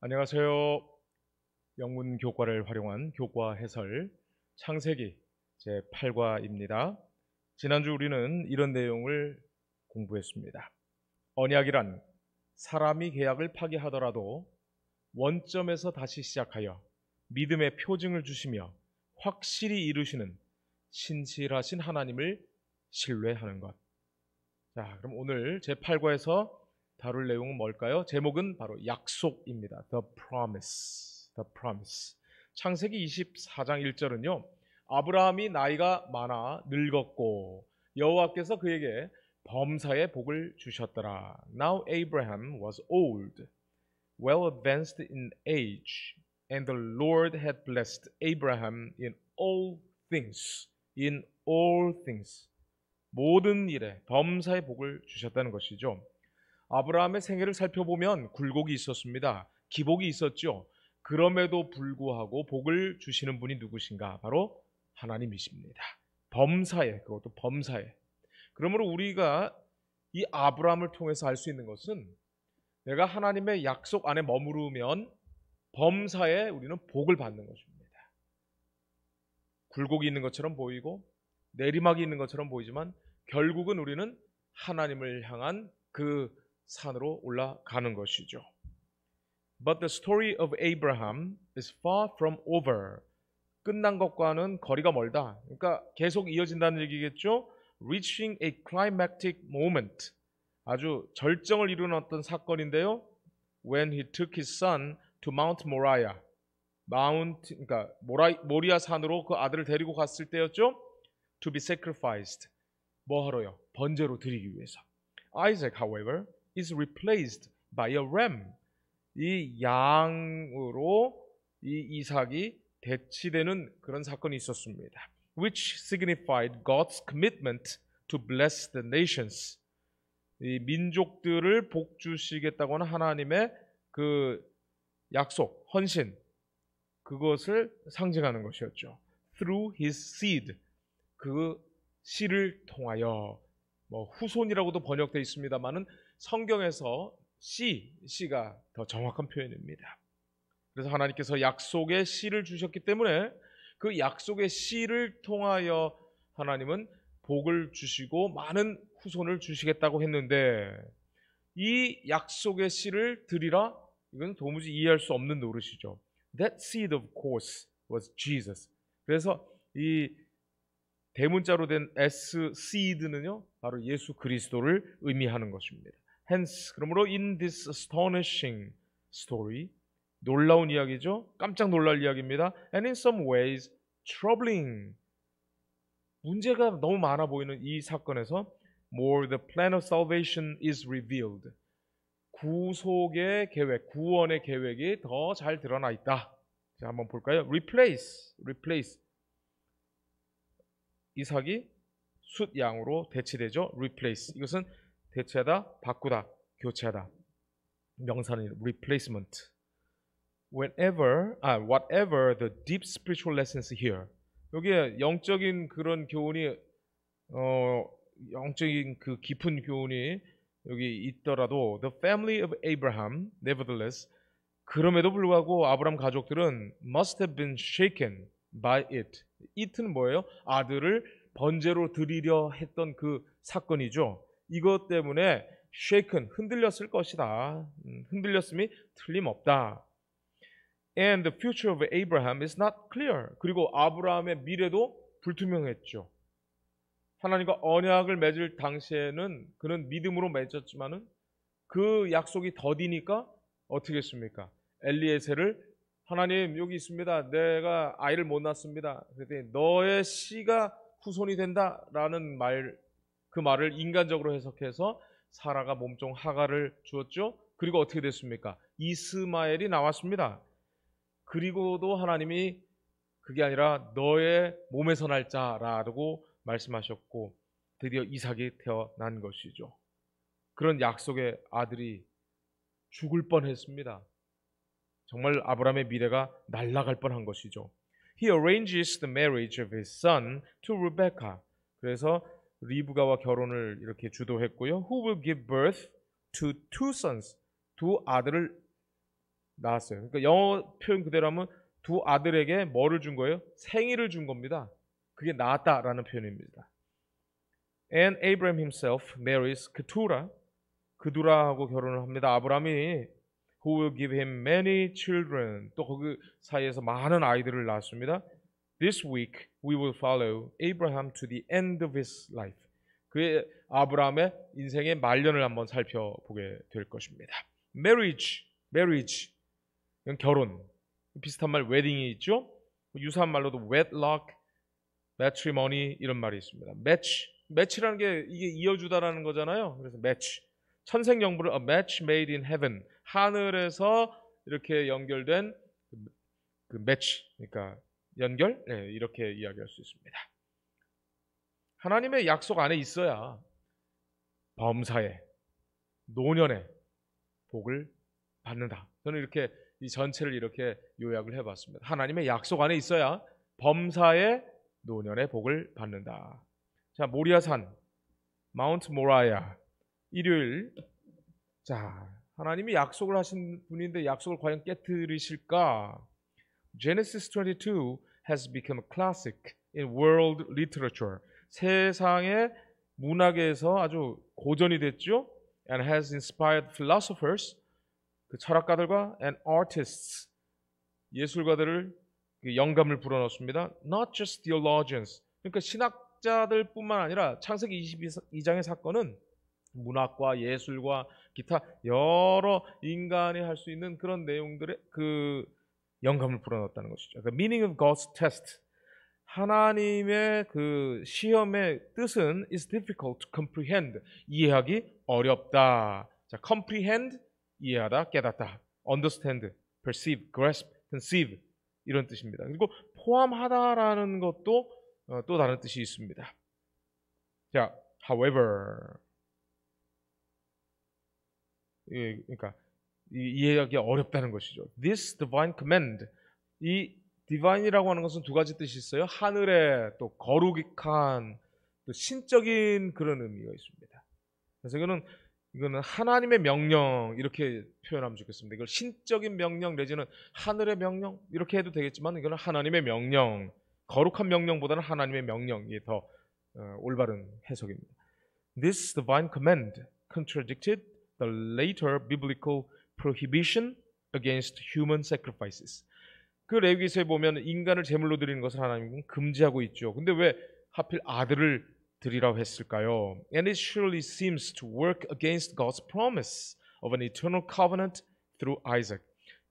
안녕하세요. 영문 교과를 활용한 교과 해설 창세기 제8과입니다. 지난주 우리는 이런 내용을 공부했습니다. 언약이란 사람이 계약을 파기하더라도 원점에서 다시 시작하여 믿음의 표징을 주시며 확실히 이루시는 신실하신 하나님을 신뢰하는 것. 자, 그럼 오늘 제8과에서 다룰 내용은 뭘까요? 제목은 바로 약속입니다. The promise. The promise. 창세기 24장 1절은요. 아브라함이 나이가 많아 늙었고 여호와께서 그에게 범사의 복을 주셨더라. Now Abraham was old, well advanced in age, and the Lord had blessed Abraham in all things. In all things. 모든 일에 범사의 복을 주셨다는 것이죠. 아브라함의 생애를 살펴보면 굴곡이 있었습니다. 기복이 있었죠. 그럼에도 불구하고 복을 주시는 분이 누구신가? 바로 하나님이십니다. 범사에, 그것도 범사에. 그러므로 우리가 이 아브라함을 통해서 알 수 있는 것은 내가 하나님의 약속 안에 머무르면 범사에 우리는 복을 받는 것입니다. 굴곡이 있는 것처럼 보이고 내리막이 있는 것처럼 보이지만 결국은 우리는 하나님을 향한 그 산으로 올라가는 것이죠. But the story of Abraham is far from over. 끝난 것과는 거리가 멀다. 그러니까 계속 이어진다는 얘기겠죠. Reaching a climactic moment. 아주 절정을 이루는 어떤 사건인데요. When he took his son to Mount Moriah. 그러니까 모리아 산으로 그 아들을 데리고 갔을 때였죠. To be sacrificed. 뭐 하러요? 번제로 드리기 위해서. Isaac, however, is replaced by a ram. 이 양으로 이 이삭이 대치되는 그런 사건이 있었습니다. Which signified God's commitment to bless the nations. 이 민족들을 복 주시겠다고 하는 하나님의 그 약속, 헌신, 그것을 상징하는 것이었죠. Through his seed. 그 씨를 통하여, 뭐 후손이라고도 번역되어 있습니다만은 성경에서 씨가 더 정확한 표현입니다. 그래서 하나님께서 약속의 씨를 주셨기 때문에 그 약속의 씨를 통하여 하나님은 복을 주시고 많은 후손을 주시겠다고 했는데 이 약속의 씨를 드리라? 이건 도무지 이해할 수 없는 노릇이죠. That seed of course was Jesus. 그래서 이 대문자로 된 S seed는요 바로 예수 그리스도를 의미하는 것입니다. Hence, 그러므로 in this astonishing story, 놀라운 이야기죠. 깜짝 놀랄 이야기입니다. And in some ways troubling. 문제가 너무 많아 보이는 이 사건에서 more the plan of salvation is revealed. 구속의 계획, 구원의 계획이 더 잘 드러나 있다. 자, 한번 볼까요? replace. 이삭이 숫 양으로 대치되죠. replace. 이것은 대체하다, 바꾸다, 교체하다. 명사는 replacement. whatever the deep spiritual lessons here. 여기에 영적인 그런 교훈이 영적인 그 깊은 교훈이 여기 있더라도 the family of Abraham, nevertheless, 그럼에도 불구하고 아브라함 가족들은 must have been shaken by it. it는 뭐예요? 아들을 번제로 드리려 했던 그 사건이죠. 이것 때문에 shaken, 흔들렸을 것이다. 흔들렸음이 틀림없다. And the future of Abraham is not clear. 그리고 아브라함의 미래도 불투명했죠. 하나님과 언약을 맺을 당시에는 그는 믿음으로 맺었지만은 그 약속이 더디니까 어떻게 했습니까? 엘리에셀을 하나님 여기 있습니다. 내가 아이를 못 낳습니다. 그랬더니 너의 씨가 후손이 된다라는 그 말을 인간적으로 해석해서 사라가 몸종 하가를 주었죠. 그리고 어떻게 됐습니까? 이스마엘이 나왔습니다. 그리고도 하나님이 그게 아니라 너의 몸에서 날 자라고 말씀하셨고 드디어 이삭이 태어난 것이죠. 그런 약속의 아들이 죽을 뻔했습니다. 정말 아브라함의 미래가 날아갈 뻔한 것이죠. He arranges the marriage of his son to Rebecca. 그래서 리브가와 결혼을 이렇게 주도했고요. Who will give birth to two sons. 두 아들을 낳았어요. 그러니까 영어 표현 그대로 하면 두 아들에게 뭐를 준 거예요? 생일을 준 겁니다. 그게 낳았다라는 표현입니다. And Abraham himself marries Keturah. 그두라하고 결혼을 합니다. 아브라함이 who will give him many children. 또 거기 사이에서 많은 아이들을 낳았습니다. This week we will follow Abraham to the end of his life. 그의 아브라함의 인생의 말년을 한번 살펴보게 될 것입니다. Marriage, 이건 결혼. 비슷한 말 웨딩이 있죠. 유사한 말로도 wedlock, matrimony 이런 말이 있습니다. match라는 게 이게 이어주다라는 거잖아요. 그래서 match. 천생연분을 a match made in heaven. 하늘에서 이렇게 연결된 그 match. 그러니까 연결? 네, 이렇게 이야기할 수 있습니다. 하나님의 약속 안에 있어야 범사에, 노년에 복을 받는다. 저는 이렇게 이 전체를 이렇게 요약을 해봤습니다. 하나님의 약속 안에 있어야 범사에, 노년에 복을 받는다. 자, 모리아산, 마운트 모라야, 일요일. 자, 하나님이 약속을 하신 분인데 약속을 과연 깨뜨리실까? Genesis 22 has become a classic in world literature. 세상의 문학에서 아주 고전이 됐죠. And has inspired philosophers, 그 철학가들과 and artists, 예술가들을 영감을 불어넣습니다. Not just theologians. 그러니까 신학자들뿐만 아니라 창세기 22장의 사건은 문학과 예술과 기타 여러 인간이 할 수 있는 그런 내용들의 그 영감을 불어넣었다는 것이죠. The meaning of God's test. 하나님의 그 시험의 뜻은 is difficult to comprehend. 이해하기 어렵다. 자, comprehend, 이해하다, 깨닫다. understand, perceive, grasp, conceive 이런 뜻입니다. 그리고 포함하다라는 것도 또 다른 뜻이 있습니다. 자, however, 그러니까 이해하기 어렵다는 것이죠. This divine command, 이 divine이라고 하는 것은 두 가지 뜻이 있어요. 하늘의 또 거룩한 또 신적인 그런 의미가 있습니다. 그래서 이거는 하나님의 명령 이렇게 표현하면 좋겠습니다. 이걸 신적인 명령 내지는 하늘의 명령 이렇게 해도 되겠지만 이거는 하나님의 명령, 거룩한 명령보다는 하나님의 명령이 더 올바른 해석입니다. This divine command contradicted the later biblical prohibition against human sacrifices. 그 레위기서에 보면 인간을 제물로 드리는 것을 하나님은 금지하고 있죠. 근데 왜 하필 아들을 드리라고 했을까요? And it surely seems to work against God's promise of an eternal covenant through Isaac.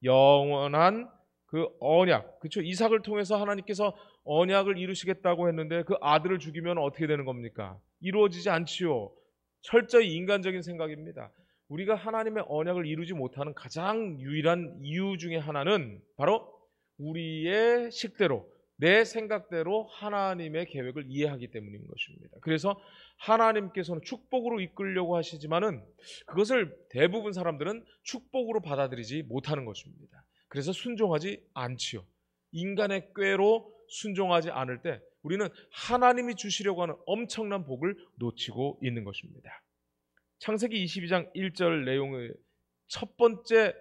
영원한 그 언약, 그렇죠? 이삭을 통해서 하나님께서 언약을 이루시겠다고 했는데 그 아들을 죽이면 어떻게 되는 겁니까? 이루어지지 않지요. 철저히 인간적인 생각입니다. 우리가 하나님의 언약을 이루지 못하는 가장 유일한 이유 중에 하나는 바로 우리의 식대로, 내 생각대로 하나님의 계획을 이해하기 때문인 것입니다. 그래서 하나님께서는 축복으로 이끌려고 하시지만은 그것을 대부분 사람들은 축복으로 받아들이지 못하는 것입니다. 그래서 순종하지 않지요. 인간의 꾀로 순종하지 않을 때 우리는 하나님이 주시려고 하는 엄청난 복을 놓치고 있는 것입니다. 창세기 22장 1절 내용의 첫 번째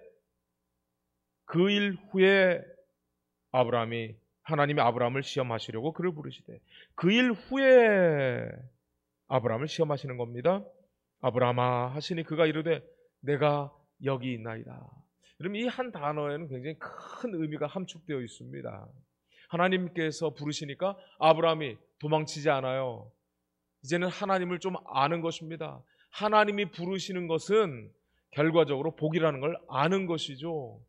그 일 후에 하나님이 아브라함을 시험하시려고 그를 부르시되 그 일 후에 아브라함을 시험하시는 겁니다. 아브라함아 하시니 그가 이르되 내가 여기 있나이다. 그럼 이 한 단어에는 굉장히 큰 의미가 함축되어 있습니다. 하나님께서 부르시니까 아브라함이 도망치지 않아요. 이제는 하나님을 좀 아는 것입니다. 하나님이 부르시는 것은 결과적으로 복이라는 걸 아는 것이죠.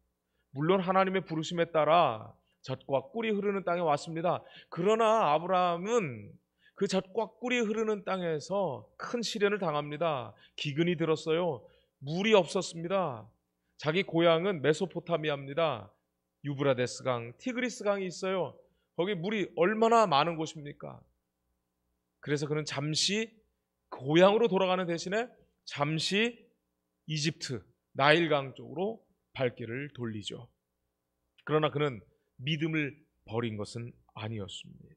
물론 하나님의 부르심에 따라 젖과 꿀이 흐르는 땅에 왔습니다. 그러나 아브라함은 그 젖과 꿀이 흐르는 땅에서 큰 시련을 당합니다. 기근이 들었어요. 물이 없었습니다. 자기 고향은 메소포타미아입니다. 유브라데스 강, 티그리스 강이 있어요. 거기 물이 얼마나 많은 곳입니까? 그래서 그는 잠시 고향으로 돌아가는 대신에 잠시 이집트, 나일강 쪽으로 발길을 돌리죠. 그러나 그는 믿음을 버린 것은 아니었습니다.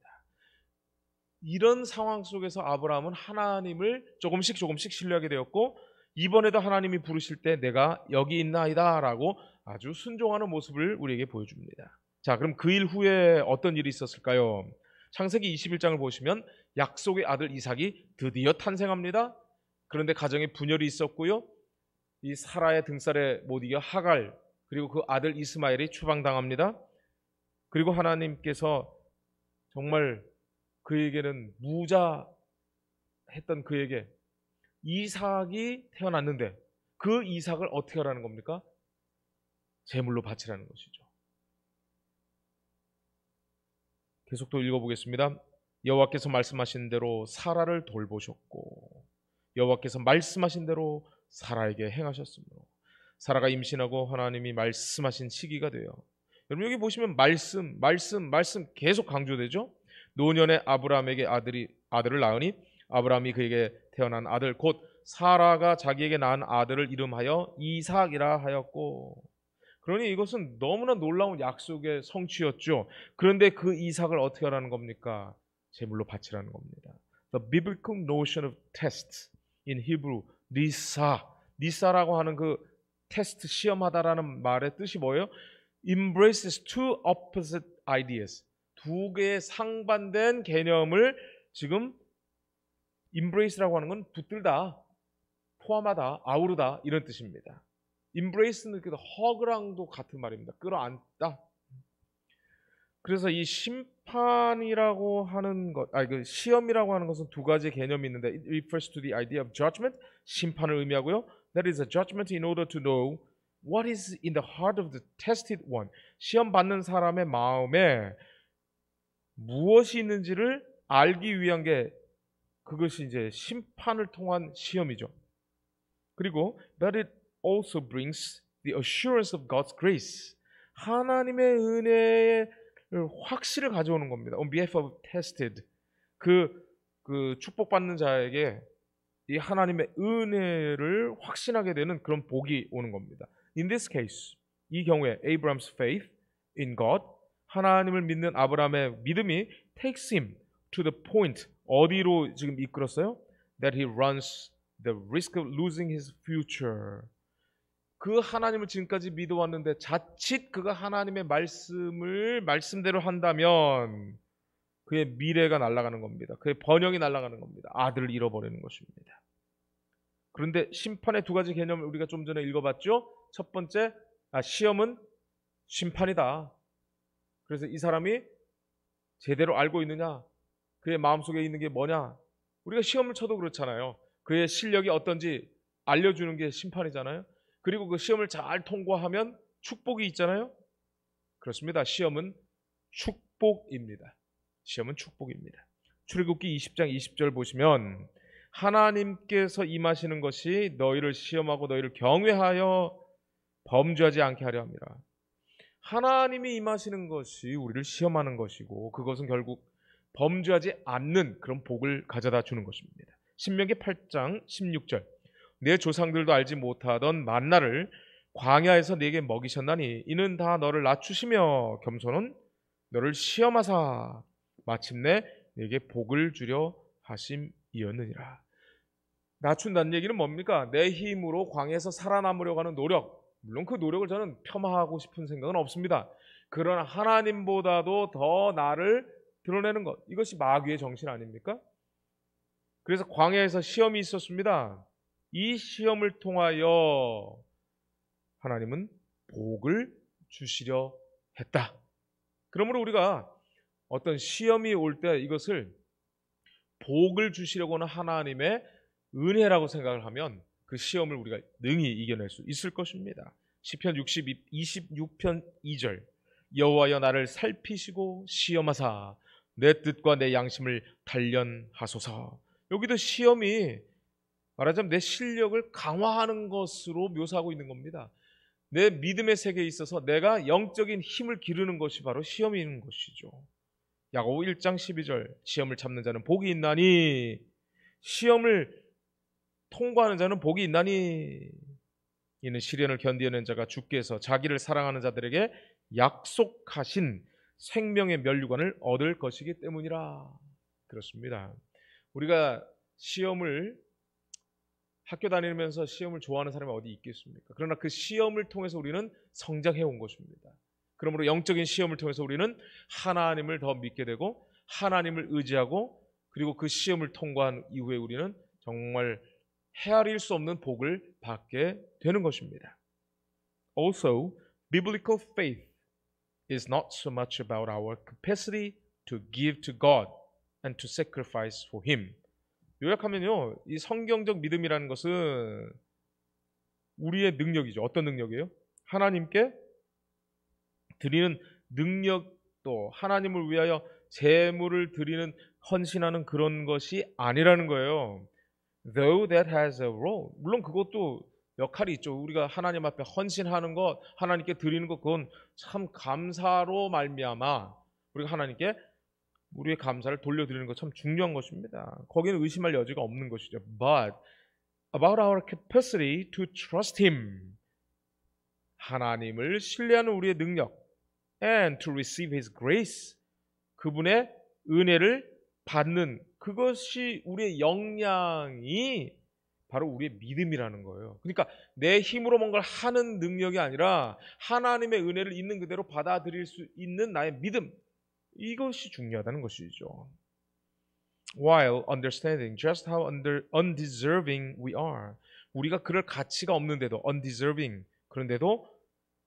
이런 상황 속에서 아브라함은 하나님을 조금씩 신뢰하게 되었고 이번에도 하나님이 부르실 때 내가 여기 있나이다 라고 아주 순종하는 모습을 우리에게 보여줍니다. 자, 그럼 그 일 후에 어떤 일이 있었을까요? 창세기 21장을 보시면 약속의 아들 이삭이 드디어 탄생합니다. 그런데 가정에 분열이 있었고요. 이 사라의 등살에 못 이겨 하갈, 그리고 그 아들 이스마엘이 추방당합니다. 그리고 하나님께서 정말 그에게는 무자했던 그에게 이삭이 태어났는데 그 이삭을 어떻게 하라는 겁니까? 제물로 바치라는 것이죠. 계속 또 읽어보겠습니다. 여호와께서 말씀하신 대로 사라를 돌보셨고 여호와께서 말씀하신 대로 사라에게 행하셨으므로 사라가 임신하고 하나님이 말씀하신 시기가 돼요. 여러분 여기 보시면 말씀 계속 강조되죠. 노년에 아브라함에게 아들을 낳으니 아브라함이 그에게 태어난 아들 곧 사라가 자기에게 낳은 아들을 이름하여 이삭이라 하였고, 그러니 이것은 너무나 놀라운 약속의 성취였죠. 그런데 그 이삭을 어떻게 하라는 겁니까? 제물로 바치라는 겁니다. The biblical notion of test in Hebrew, 니사라고 하는 그 테스트, 시험하다라는 말의 뜻이 뭐예요? Embraces two opposite ideas. 두 개의 상반된 개념을 지금 embrace라고 하는 건 붙들다, 포함하다, 아우르다 이런 뜻입니다. embrace는 hug랑도 같은 말입니다. 끌어안다. 그래서 이 심판이라고 하는 것, 그 시험이라고 하는 것은 두 가지 개념이 있는데, it refers to the idea of judgment, 심판을 의미하고요. That is a judgment in order to know what is in the heart of the tested one. 시험 받는 사람의 마음에 무엇이 있는지를 알기 위한 게 그것이 이제 심판을 통한 시험이죠. 그리고 but it also brings the assurance of God's grace. 하나님의 은혜의 확실을 가져오는 겁니다. On behalf of tested. 그 축복받는 자에게 이 하나님의 은혜를 확신하게 되는 그런 복이 오는 겁니다. In this case, 이 경우에 Abraham's faith in God, 하나님을 믿는 아브라함의 믿음이 takes him to the point, 어디로 지금 이끌었어요? That he runs the risk of losing his future. 그 하나님을 지금까지 믿어왔는데 자칫 그가 하나님의 말씀대로 한다면 그의 미래가 날아가는 겁니다. 그의 번영이 날아가는 겁니다. 아들을 잃어버리는 것입니다. 그런데 심판의 두 가지 개념을 우리가 좀 전에 읽어봤죠. 첫 번째, 시험은 심판이다. 그래서 이 사람이 제대로 알고 있느냐, 그의 마음속에 있는 게 뭐냐. 우리가 시험을 쳐도 그렇잖아요. 그의 실력이 어떤지 알려주는 게 심판이잖아요. 그리고 그 시험을 잘 통과하면 축복이 있잖아요. 그렇습니다. 시험은 축복입니다. 시험은 축복입니다. 출애굽기 20장 20절 보시면 하나님께서 임하시는 것이 너희를 시험하고 너희를 경외하여 범죄하지 않게 하려 합니다. 하나님이 임하시는 것이 우리를 시험하는 것이고 그것은 결국 범죄하지 않는 그런 복을 가져다 주는 것입니다. 신명기 8장 16절 내 조상들도 알지 못하던 만나를 광야에서 네게 먹이셨나니 이는 다 너를 낮추시며 겸손은 너를 시험하사 마침내 네게 복을 주려 하심이었느니라. 낮춘다는 얘기는 뭡니까? 내 힘으로 광야에서 살아남으려고 하는 노력, 물론 그 노력을 저는 폄하하고 싶은 생각은 없습니다. 그러나 하나님보다도 더 나를 드러내는 것, 이것이 마귀의 정신 아닙니까? 그래서 광야에서 시험이 있었습니다. 이 시험을 통하여 하나님은 복을 주시려 했다. 그러므로 우리가 어떤 시험이 올 때 이것을 복을 주시려고 하는 하나님의 은혜라고 생각을 하면 그 시험을 우리가 능히 이겨낼 수 있을 것입니다. 시편 26편 2절 여호와여 나를 살피시고 시험하사 내 뜻과 내 양심을 단련하소서. 여기도 시험이 말하자면 내 실력을 강화하는 것으로 묘사하고 있는 겁니다. 내 믿음의 세계에 있어서 내가 영적인 힘을 기르는 것이 바로 시험이 있는 것이죠. 야고보 1장 12절 시험을 참는 자는 복이 있나니 시험을 통과하는 자는 복이 있나니 이는 시련을 견디는 자가 주께 해서 자기를 사랑하는 자들에게 약속하신 생명의 면류관을 얻을 것이기 때문이라. 그렇습니다. 우리가 시험을 학교 다니면서 시험을 좋아하는 사람이 어디 있겠습니까? 그러나 그 시험을 통해서 우리는 성장해 온 것입니다. 그러므로 영적인 시험을 통해서 우리는 하나님을 더 믿게 되고 하나님을 의지하고 그리고 그 시험을 통과한 이후에 우리는 정말 헤아릴 수 없는 복을 받게 되는 것입니다. Also, biblical faith is not so much about our capacity to give to God and to sacrifice for Him. 요약하면요, 이 성경적 믿음이라는 것은 우리의 능력이죠. 어떤 능력이에요? 하나님께 드리는 능력도 하나님을 위하여 제물을 드리는 헌신하는 그런 것이 아니라는 거예요. Though that has a role. 물론 그것도 역할이 있죠. 우리가 하나님 앞에 헌신하는 것, 하나님께 드리는 것, 그건 참 감사로 말미암아 우리가 하나님께 우리의 감사를 돌려드리는 것 참 중요한 것입니다. 거기는 의심할 여지가 없는 것이죠. But about our capacity to trust Him. 하나님을 신뢰하는 우리의 능력 and to receive His grace. 그분의 은혜를 받는 그것이 우리의 역량이 바로 우리의 믿음이라는 거예요. 그러니까 내 힘으로 뭔가를 하는 능력이 아니라 하나님의 은혜를 있는 그대로 받아들일 수 있는 나의 믿음, 이것이 중요하다는 것이죠. While understanding just how undeserving we are. 우리가 그럴 가치가 없는데도 undeserving, 그런데도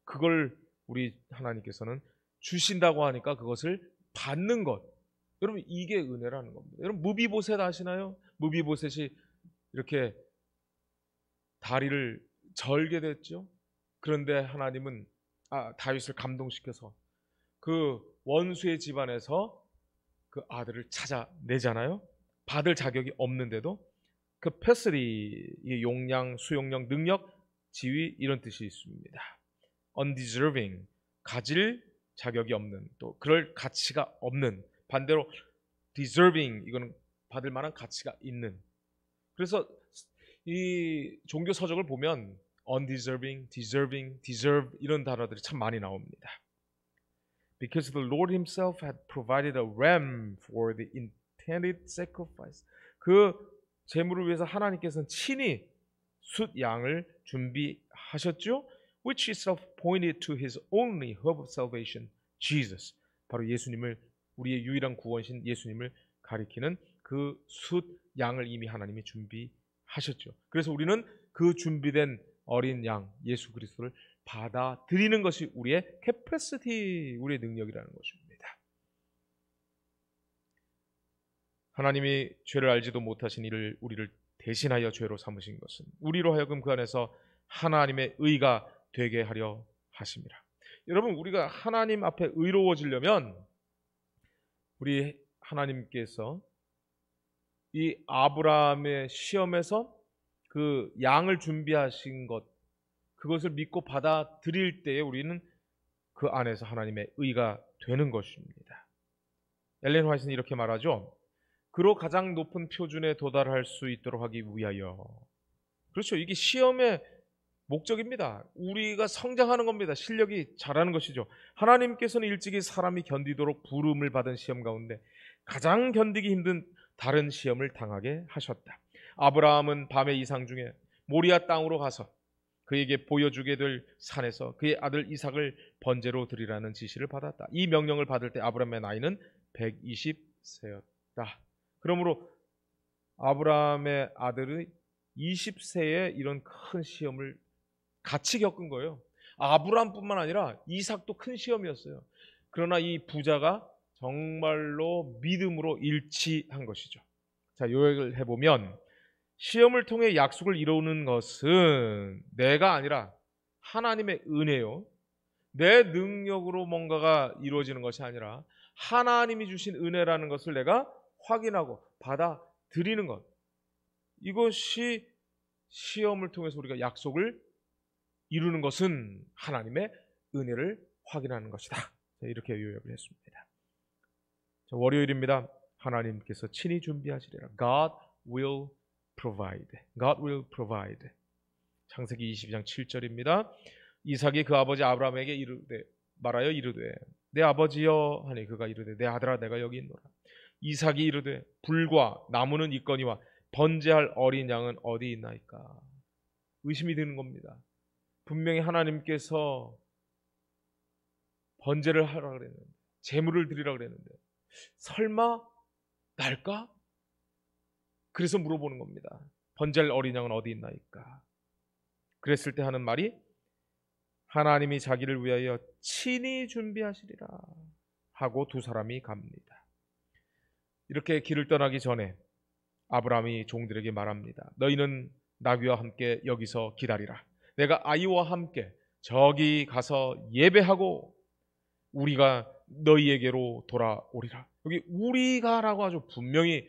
그걸 우리 하나님께서는 주신다고 하니까 그것을 받는 것. 여러분, 이게 은혜라는 겁니다. 여러분, 무비보셋 아시나요? 무비보셋이 이렇게 다리를 절게 됐죠. 그런데 하나님은 다윗을 감동시켜서 그 원수의 집안에서 그 아들을 찾아내잖아요. 받을 자격이 없는데도 capacity, 용량, 수용력, 능력, 지위, 이런 뜻이 있습니다. undeserving, 가질 자격이 없는, 또 그럴 가치가 없는. 반대로 deserving, 이거는 받을 만한 가치가 있는. 그래서 이 종교 서적을 보면 undeserving, deserving, deserve 이런 단어들이 참 많이 나옵니다. Because the Lord Himself had provided a ram for the intended sacrifice. 그 제물을 위해서 하나님께서는 친히 숫 양을 준비하셨죠. Which itself pointed to His only hope of salvation, Jesus. 바로 예수님을, 우리의 유일한 구원신 예수님을 가리키는 그 숫 양을 이미 하나님이 준비하셨죠. 그래서 우리는 그 준비된 어린 양 예수 그리스도를 받아들이는 것이 우리의 캐패시티, 우리의 능력이라는 것입니다. 하나님이 죄를 알지도 못하신 이를 우리를 대신하여 죄로 삼으신 것은 우리로 하여금 그 안에서 하나님의 의가 되게 하려 하심이라. 여러분, 우리가 하나님 앞에 의로워지려면 우리 하나님께서 이 아브라함의 시험에서 그 양을 준비하신 것, 그것을 믿고 받아들일 때에 우리는 그 안에서 하나님의 의가 되는 것입니다. 엘렌 화이트는 이렇게 말하죠. 그로 가장 높은 표준에 도달할 수 있도록 하기 위하여. 그렇죠. 이게 시험의 목적입니다. 우리가 성장하는 겁니다. 실력이 자라는 것이죠. 하나님께서는 일찍이 사람이 견디도록 부름을 받은 시험 가운데 가장 견디기 힘든 다른 시험을 당하게 하셨다. 아브라함은 밤의 이상 중에 모리아 땅으로 가서 그에게 보여주게 될 산에서 그의 아들 이삭을 번제로 드리라는 지시를 받았다. 이 명령을 받을 때 아브라함의 나이는 120세였다. 그러므로 아브라함의 아들이 20세에 이런 큰 시험을 같이 겪은 거예요. 아브라함뿐만 아니라 이삭도 큰 시험이었어요. 그러나 이 부자가 정말로 믿음으로 일치한 것이죠. 자, 요약을 해보면 시험을 통해 약속을 이루는 것은 내가 아니라 하나님의 은혜요. 내 능력으로 뭔가가 이루어지는 것이 아니라 하나님이 주신 은혜라는 것을 내가 확인하고 받아들이는 것. 이것이 시험을 통해서 우리가 약속을 이루는 것은 하나님의 은혜를 확인하는 것이다. 이렇게 요약을 했습니다. 자, 월요일입니다. 하나님께서 친히 준비하시리라. God will provide. God will provide. 창세기 22장 7절입니다. 이삭이 그 아버지 아브라함에게 말하여 이르되 내 아버지여 하니 그가 이르되 내 아들아 내가 여기 있노라. 이삭이 이르되 불과 나무는 있거니와 번제할 어린 양은 어디 있나이까? 의심이 드는 겁니다. 분명히 하나님께서 번제를 하라 그랬는데, 제물을 드리라 그랬는데 설마 날까? 그래서 물어보는 겁니다. 번제할 어린 양은 어디 있나이까? 그랬을 때 하는 말이 하나님이 자기를 위하여 친히 준비하시리라 하고 두 사람이 갑니다. 이렇게 길을 떠나기 전에 아브라함이 종들에게 말합니다. 너희는 나귀와 함께 여기서 기다리라. 내가 아이와 함께 저기 가서 예배하고 우리가 너희에게로 돌아오리라. 여기 우리가라고 아주 분명히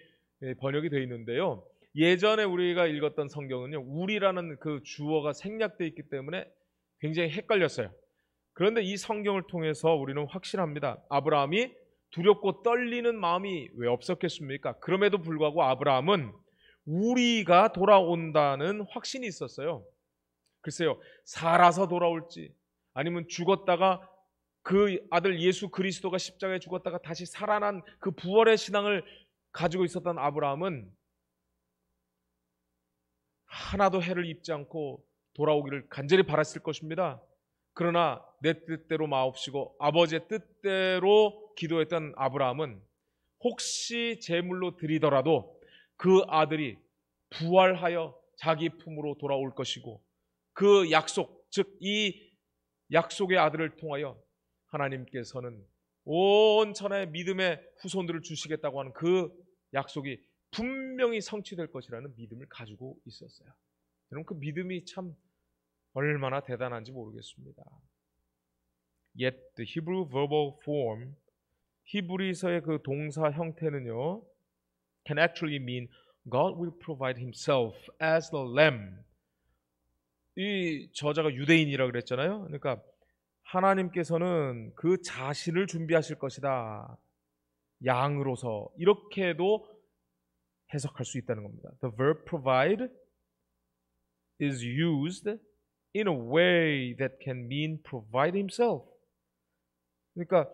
번역이 되어 있는데요. 예전에 우리가 읽었던 성경은요, 우리라는 그 주어가 생략되어 있기 때문에 굉장히 헷갈렸어요. 그런데 이 성경을 통해서 우리는 확신합니다. 아브라함이 두렵고 떨리는 마음이 왜 없었겠습니까? 그럼에도 불구하고 아브라함은 우리가 돌아온다는 확신이 있었어요. 글쎄요, 살아서 돌아올지 아니면 죽었다가 그 아들 예수 그리스도가 십자가에 죽었다가 다시 살아난 그 부활의 신앙을 가지고 있었던 아브라함은 하나도 해를 입지 않고 돌아오기를 간절히 바랐을 것입니다. 그러나 내 뜻대로 마옵시고 아버지의 뜻대로 기도했던 아브라함은 혹시 제물로 드리더라도 그 아들이 부활하여 자기 품으로 돌아올 것이고 그 약속, 즉 이 약속의 아들을 통하여 하나님께서는 온 천하의 믿음의 후손들을 주시겠다고 하는 그 약속이 분명히 성취될 것이라는 믿음을 가지고 있었어요. 여러분, 그 믿음이 참 얼마나 대단한지 모르겠습니다. Yet the Hebrew verbal form, 히브리서의 그 동사 형태는요, can actually mean God will provide himself as the lamb. 이 저자가 유대인이라 그랬잖아요. 그러니까 하나님께서는 그 자신을 준비하실 것이다. 양으로서 이렇게도 해석할 수 있다는 겁니다. The verb provide is used in a way that can mean provide himself. 그러니까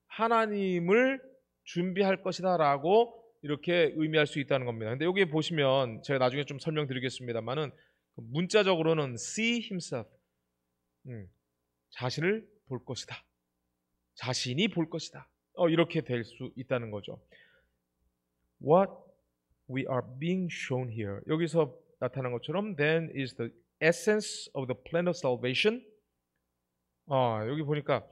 하나님을 준비할 것이다라고 이렇게 의미할 수 있다는 겁니다. 근데 여기 보시면 제가 나중에 좀 설명드리겠습니다만은 문자적으로는 see himself, 자신을 볼 것이다. 자신이 볼 것이다. 이렇게 될 수 있다는 거죠. What we are being shown here. 여기서 나타난 것처럼 then is the essence of the plan of salvation. 여기 보니까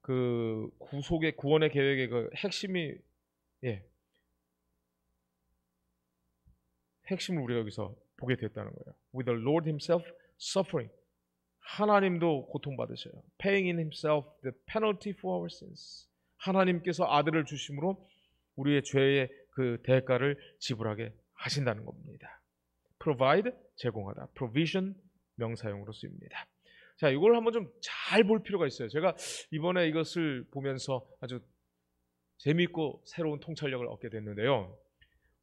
그 구속의 구원의 계획의 그 핵심을 우리가 여기서 보게 됐다는 거예요. With the Lord himself suffering. 하나님도 고통받으셔요. Paying in himself the penalty for our sins. 하나님께서 아들을 주심으로 우리의 죄의 그 대가를 지불하게 하신다는 겁니다. Provide, 제공하다. Provision, 명사용으로 쓰입니다. 자, 이걸 한번 좀 잘 볼 필요가 있어요. 제가 이번에 이것을 보면서 아주 재미있고 새로운 통찰력을 얻게 됐는데요.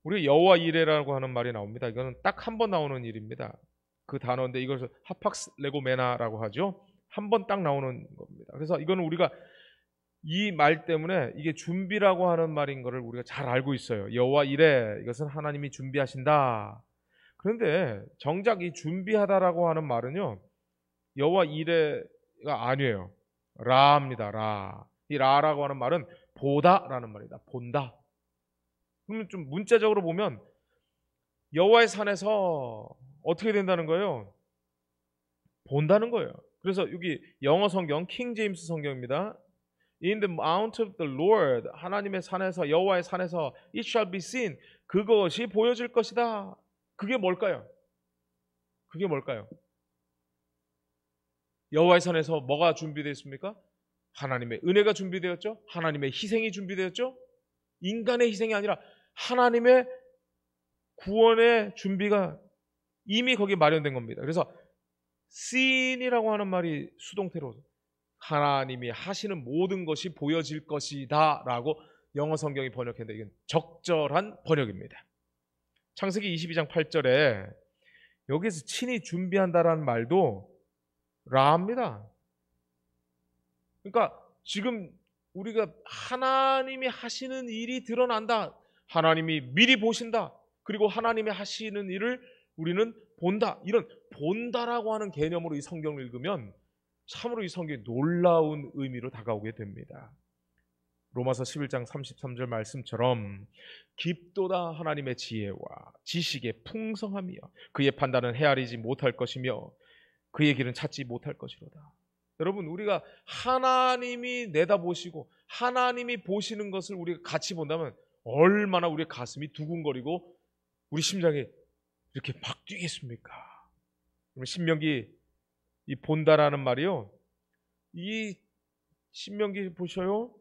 우리 여호와 이레라고 하는 말이 나옵니다. 이거는 딱 한 번 나오는 일입니다. 그 단어인데 이것을 하팍스 레고메나라고 하죠. 한 번 딱 나오는 겁니다. 그래서 이거는 우리가 이 말 때문에 이게 준비라고 하는 말인 것을 우리가 잘 알고 있어요. 여호와 이레, 이것은 하나님이 준비하신다. 그런데 정작 이 준비하다라고 하는 말은요, 여호와 이레가 아니에요. 라입니다. 라. 이 라라고 하는 말은 보다라는 말이다. 본다. 그러면 좀 문자적으로 보면 여호와의 산에서 어떻게 된다는 거예요? 본다는 거예요. 그래서 여기 영어 성경 킹 제임스 성경입니다. In the mount of the Lord, 하나님의 산에서, 여호와의 산에서 it shall be seen, 그것이 보여질 것이다. 그게 뭘까요? 그게 뭘까요? 여호와의 산에서 뭐가 준비되어 있습니까? 하나님의 은혜가 준비되었죠. 하나님의 희생이 준비되었죠. 인간의 희생이 아니라 하나님의 구원의 준비가 이미 거기에 마련된 겁니다. 그래서 seen이라고 하는 말이 수동태로 하나님이 하시는 모든 것이 보여질 것이다 라고 영어 성경이 번역했는데 이건 적절한 번역입니다. 창세기 22장 8절에 여기서 친히 준비한다라는 말도 라입니다. 그러니까 지금 우리가 하나님이 하시는 일이 드러난다, 하나님이 미리 보신다. 그리고 하나님이 하시는 일을 우리는 본다. 이런 본다라고 하는 개념으로 이 성경을 읽으면 참으로 이 성경이 놀라운 의미로 다가오게 됩니다. 로마서 11장 33절 말씀처럼 깊도다 하나님의 지혜와 지식의 풍성함이여 그의 판단은 헤아리지 못할 것이며 그의 길은 찾지 못할 것이로다. 여러분, 우리가 하나님이 내다보시고 하나님이 보시는 것을 우리가 같이 본다면 얼마나 우리의 가슴이 두근거리고 우리 심장이 이렇게 막 뛰겠습니까? 신명기 이 본다라는 말이요, 이 신명기 보셔요.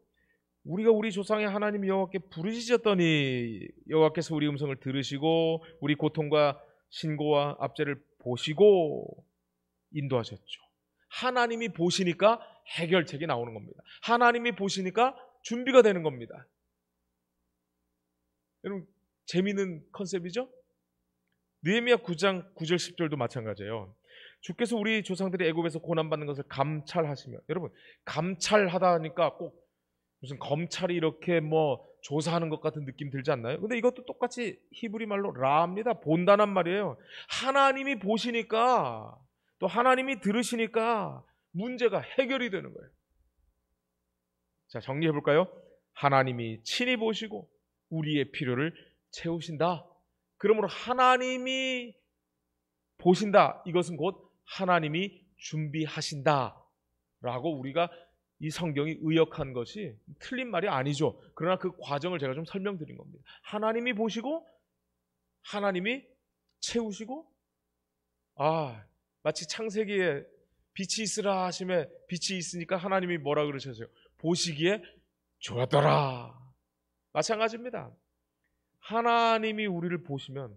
우리가 우리 조상의 하나님 여호와께 부르짖었더니 여호와께서 우리 음성을 들으시고 우리 고통과 신고와 압제를 보시고 인도하셨죠. 하나님이 보시니까 해결책이 나오는 겁니다. 하나님이 보시니까 준비가 되는 겁니다. 여러분, 재미있는 컨셉이죠? 느헤미야 9장 9절 10절도 마찬가지예요. 주께서 우리 조상들이 애굽에서 고난받는 것을 감찰하시며, 여러분, 감찰하다 하니까 꼭 무슨 검찰이 이렇게 뭐 조사하는 것 같은 느낌 들지 않나요? 근데 이것도 똑같이 히브리 말로 라입니다. 본다는 말이에요. 하나님이 보시니까, 또 하나님이 들으시니까 문제가 해결이 되는 거예요. 자, 정리해 볼까요? 하나님이 친히 보시고 우리의 필요를 채우신다. 그러므로 하나님이 보신다. 이것은 곧 하나님이 준비하신다 라고 우리가 이 성경이 의역한 것이 틀린 말이 아니죠. 그러나 그 과정을 제가 좀 설명드린 겁니다. 하나님이 보시고 하나님이 채우시고, 마치 창세기에 빛이 있으라 하심에 빛이 있으니까 하나님이 뭐라 그러셨어요? 보시기에 좋았더라. 마찬가지입니다. 하나님이 우리를 보시면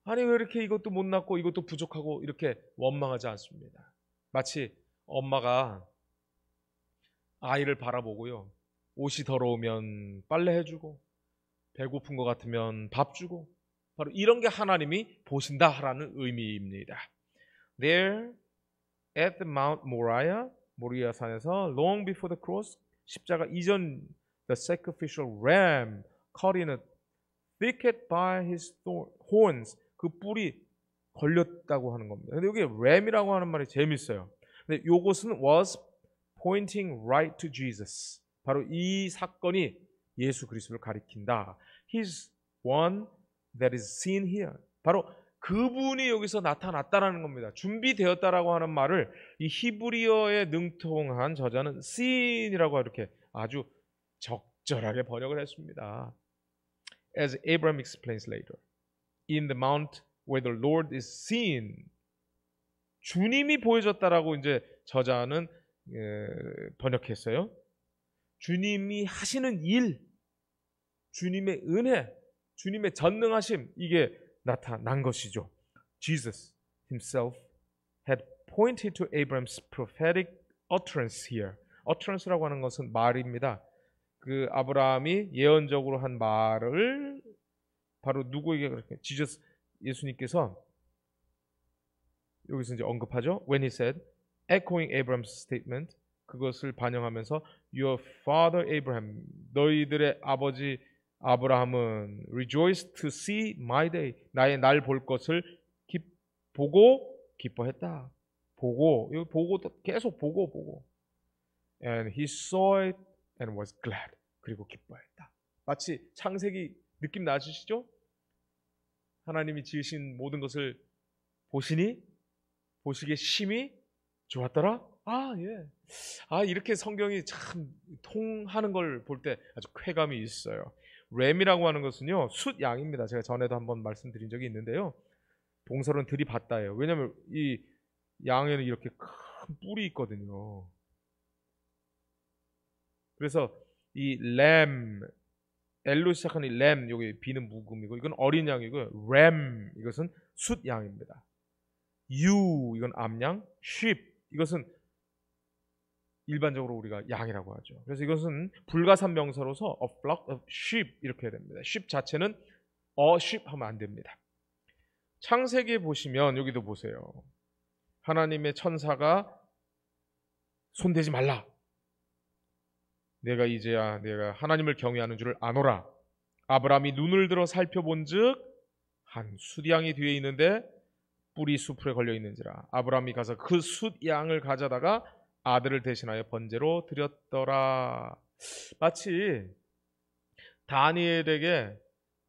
아니 왜 이렇게 이것도 못났고 이것도 부족하고 이렇게 원망하지 않습니다. 마치 엄마가 아이를 바라보고요, 옷이 더러우면 빨래해주고 배고픈 것 같으면 밥 주고, 바로 이런 게 하나님이 보신다라는 의미입니다. There at the Mount Moriah, 모리아 산에서 long before the cross, 십자가 이전 the sacrificial ram caught in a thicket by his horns, 그 뿔이 걸렸다고 하는 겁니다. 근데 여기 램이라고 하는 말이 재밌어요. 근데 요것은 was pointing right to Jesus. 바로 이 사건이 예수 그리스도를 가리킨다. He's one that is seen here. 바로 그분이 여기서 나타났다라는 겁니다. 준비되었다라고 하는 말을 이 히브리어에 능통한 저자는 seen이라고 이렇게 아주 적절하게 번역을 했습니다. As Abraham explains later, in the mount where the Lord is seen, 주님이 보여졌다라고 이제 저자는 번역했어요. 주님이 하시는 일, 주님의 은혜, 주님의 전능하심, 이게 나타난 것이죠. Jesus himself had pointed to Abraham's prophetic utterance here. utterance라고 하는 것은 말입니다. 그 아브라함이 예언적으로 한 말을 바로 누구에게 그렇게 Jesus, 예수님께서 여기서 이제 언급하죠. When he said, echoing Abraham's statement, 그것을 반영하면서 Your father Abraham, 너희들의 아버지 아브라함은 rejoiced to see my day, 나의 날 볼 것을 보고 기뻐했다. 보고, 이거 보고 계속 보고. And he saw it and was glad. 그리고 기뻐했다. 마치 창세기 느낌 나시죠? 하나님이 지으신 모든 것을 보시니 보시기에 심히 좋았더라. 예. 이렇게 성경이 참 통하는 걸 볼 때 아주 쾌감이 있어요. 램이라고 하는 것은요, 숫 양입니다. 제가 전에도 한번 말씀드린 적이 있는데요. 동서로는 들이받다예요. 왜냐하면 이 양에는 이렇게 큰 뿔이 있거든요. 그래서 이 램, L로 시작하는 이 램, 여기 B는 묵음이고 이건 어린 양이고, 램 이것은 숫 양입니다. 유 이건 암양, sheep 이것은 일반적으로 우리가 양이라고 하죠. 그래서 이것은 불가산 명사로서 a flock of sheep 이렇게 해야 됩니다. sheep 자체는 a sheep 하면 안 됩니다. 창세기에 보시면 여기도 보세요. 하나님의 천사가 손대지 말라. 내가 이제야 내가 하나님을 경외하는 줄을 아노라. 아브라함이 눈을 들어 살펴본즉 한 숫양이 뒤에 있는데 뿔이 수풀에 걸려 있는지라. 아브라함이 가서 그 숫양을 가져다가 아들을 대신하여 번제로 드렸더라. 마치 다니엘에게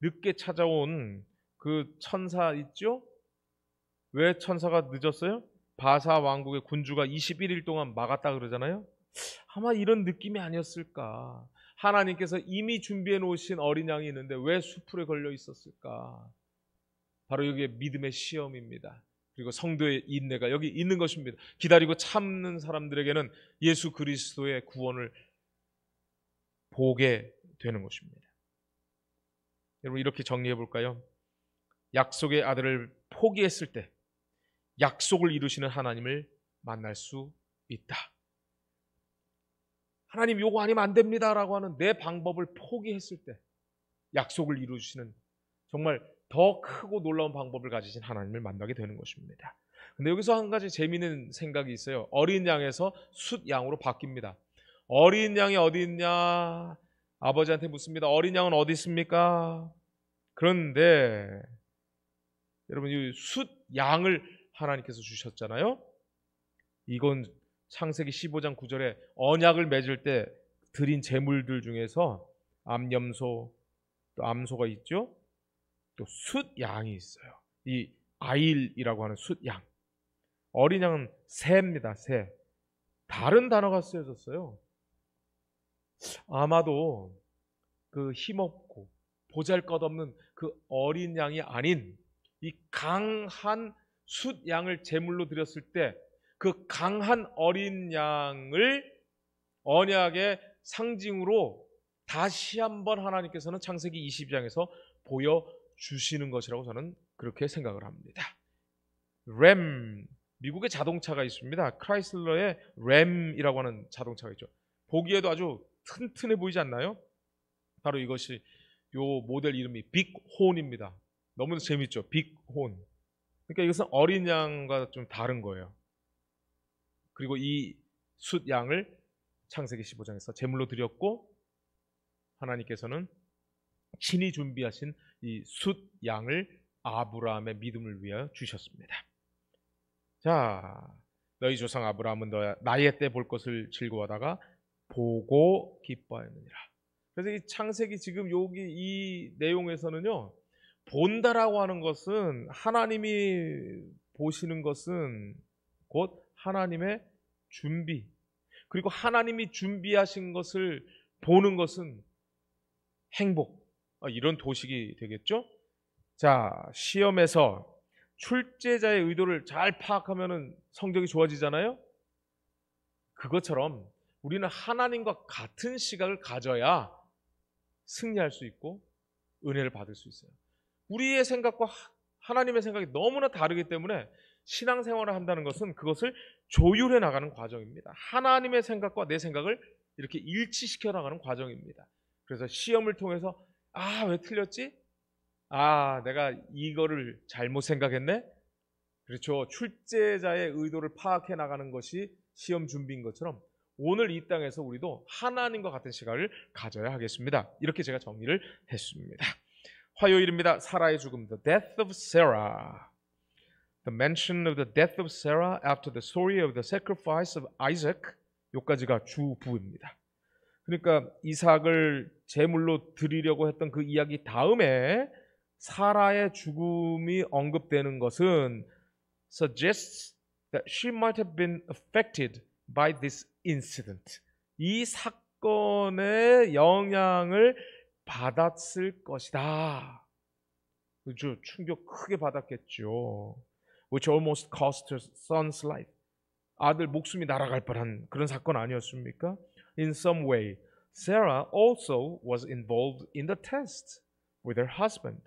늦게 찾아온 그 천사 있죠? 왜 천사가 늦었어요? 바사 왕국의 군주가 21일 동안 막았다 그러잖아요. 아마 이런 느낌이 아니었을까. 하나님께서 이미 준비해 놓으신 어린 양이 있는데 왜 수풀에 걸려 있었을까. 바로 여기에 믿음의 시험입니다. 그리고 성도의 인내가 여기 있는 것입니다. 기다리고 참는 사람들에게는 예수 그리스도의 구원을 보게 되는 것입니다. 여러분, 이렇게 정리해 볼까요? 약속의 아들을 포기했을 때 약속을 이루시는 하나님을 만날 수 있다. 하나님 요거 아니면 안 됩니다 라고 하는 내 방법을 포기했을 때 약속을 이루시는 정말 더 크고 놀라운 방법을 가지신 하나님을 만나게 되는 것입니다. 근데 여기서 한 가지 재미있는 생각이 있어요. 어린 양에서 숫양으로 바뀝니다. 어린 양이 어디 있냐? 아버지한테 묻습니다. 어린 양은 어디 있습니까? 그런데 여러분, 이 숫양을 하나님께서 주셨잖아요. 이건 창세기 15장 9절에 언약을 맺을 때 드린 제물들 중에서 암염소, 또 암소가 있죠. 또 숫양이 있어요. 이 아일이라고 하는 숫양. 어린 양은 새입니다. 새. 다른 단어가 쓰여졌어요. 아마도 그 힘없고 보잘것없는 그 어린 양이 아닌 이 강한 숫양을 제물로 드렸을 때 그 강한 어린 양을 언약의 상징으로 다시 한번 하나님께서는 창세기 22장에서 보여주시는 것이라고 저는 그렇게 생각을 합니다. 램, 미국의 자동차가 있습니다. 크라이슬러의 램이라고 하는 자동차가 있죠. 보기에도 아주 튼튼해 보이지 않나요? 바로 이것이 요 모델 이름이 빅혼입니다. 너무 재밌죠? 빅혼. 그러니까 이것은 어린 양과 좀 다른 거예요. 그리고 이 숫양을 창세기 15장에서 제물로 드렸고 하나님께서는 친히 준비하신 이 숫양을 아브라함의 믿음을 위하여 주셨습니다. 자, 너희 조상 아브라함은 나의 때 볼 것을 즐거워하다가 보고 기뻐하였느니라. 그래서 이 창세기 지금 여기 이 내용에서는요, 본다라고 하는 것은 하나님이 보시는 것은 곧 하나님의 준비, 그리고 하나님이 준비하신 것을 보는 것은 행복, 이런 도식이 되겠죠. 자, 시험에서 출제자의 의도를 잘 파악하면 성적이 좋아지잖아요. 그것처럼 우리는 하나님과 같은 시각을 가져야 승리할 수 있고 은혜를 받을 수 있어요. 우리의 생각과 하나님의 생각이 너무나 다르기 때문에 신앙생활을 한다는 것은 그것을 조율해 나가는 과정입니다. 하나님의 생각과 내 생각을 이렇게 일치시켜 나가는 과정입니다. 그래서 시험을 통해서 왜 틀렸지? 내가 이거를 잘못 생각했네? 그렇죠. 출제자의 의도를 파악해 나가는 것이 시험 준비인 것처럼 오늘 이 땅에서 우리도 하나님과 같은 시각을 가져야 하겠습니다. 이렇게 제가 정리를 했습니다. 화요일입니다. 사라의 죽음, The Death of Sarah. The mention of the death of Sarah after the story of the sacrifice of Isaac. 여기까지가 주부입니다. 그러니까 이삭을 제물로 드리려고 했던 그 이야기 다음에 사라의 죽음이 언급되는 것은 suggests that she might have been affected by this incident. 이 사건의 영향을 받았을 것이다. 그죠? 충격 크게 받았겠죠. Which almost cost her son's life. 아들 목숨이 날아갈 뻔한 그런 사건 아니었습니까? In some way, Sarah also was involved in the test with her husband.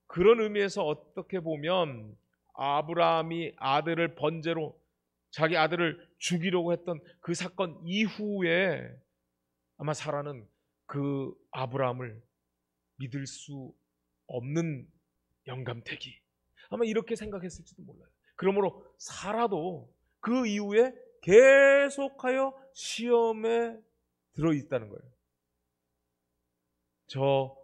그런 의미에서 어떻게 보면 아브라함이 아들을 번제로 자기 아들을 죽이려고 했던 그 사건 이후에 아마 사라는 그 아브라함을 믿을 수 없는 영감태기, 아마 이렇게 생각했을지도 몰라요. 그러므로 사라도 그 이후에 계속하여 시험에 들어있다는 거예요. 저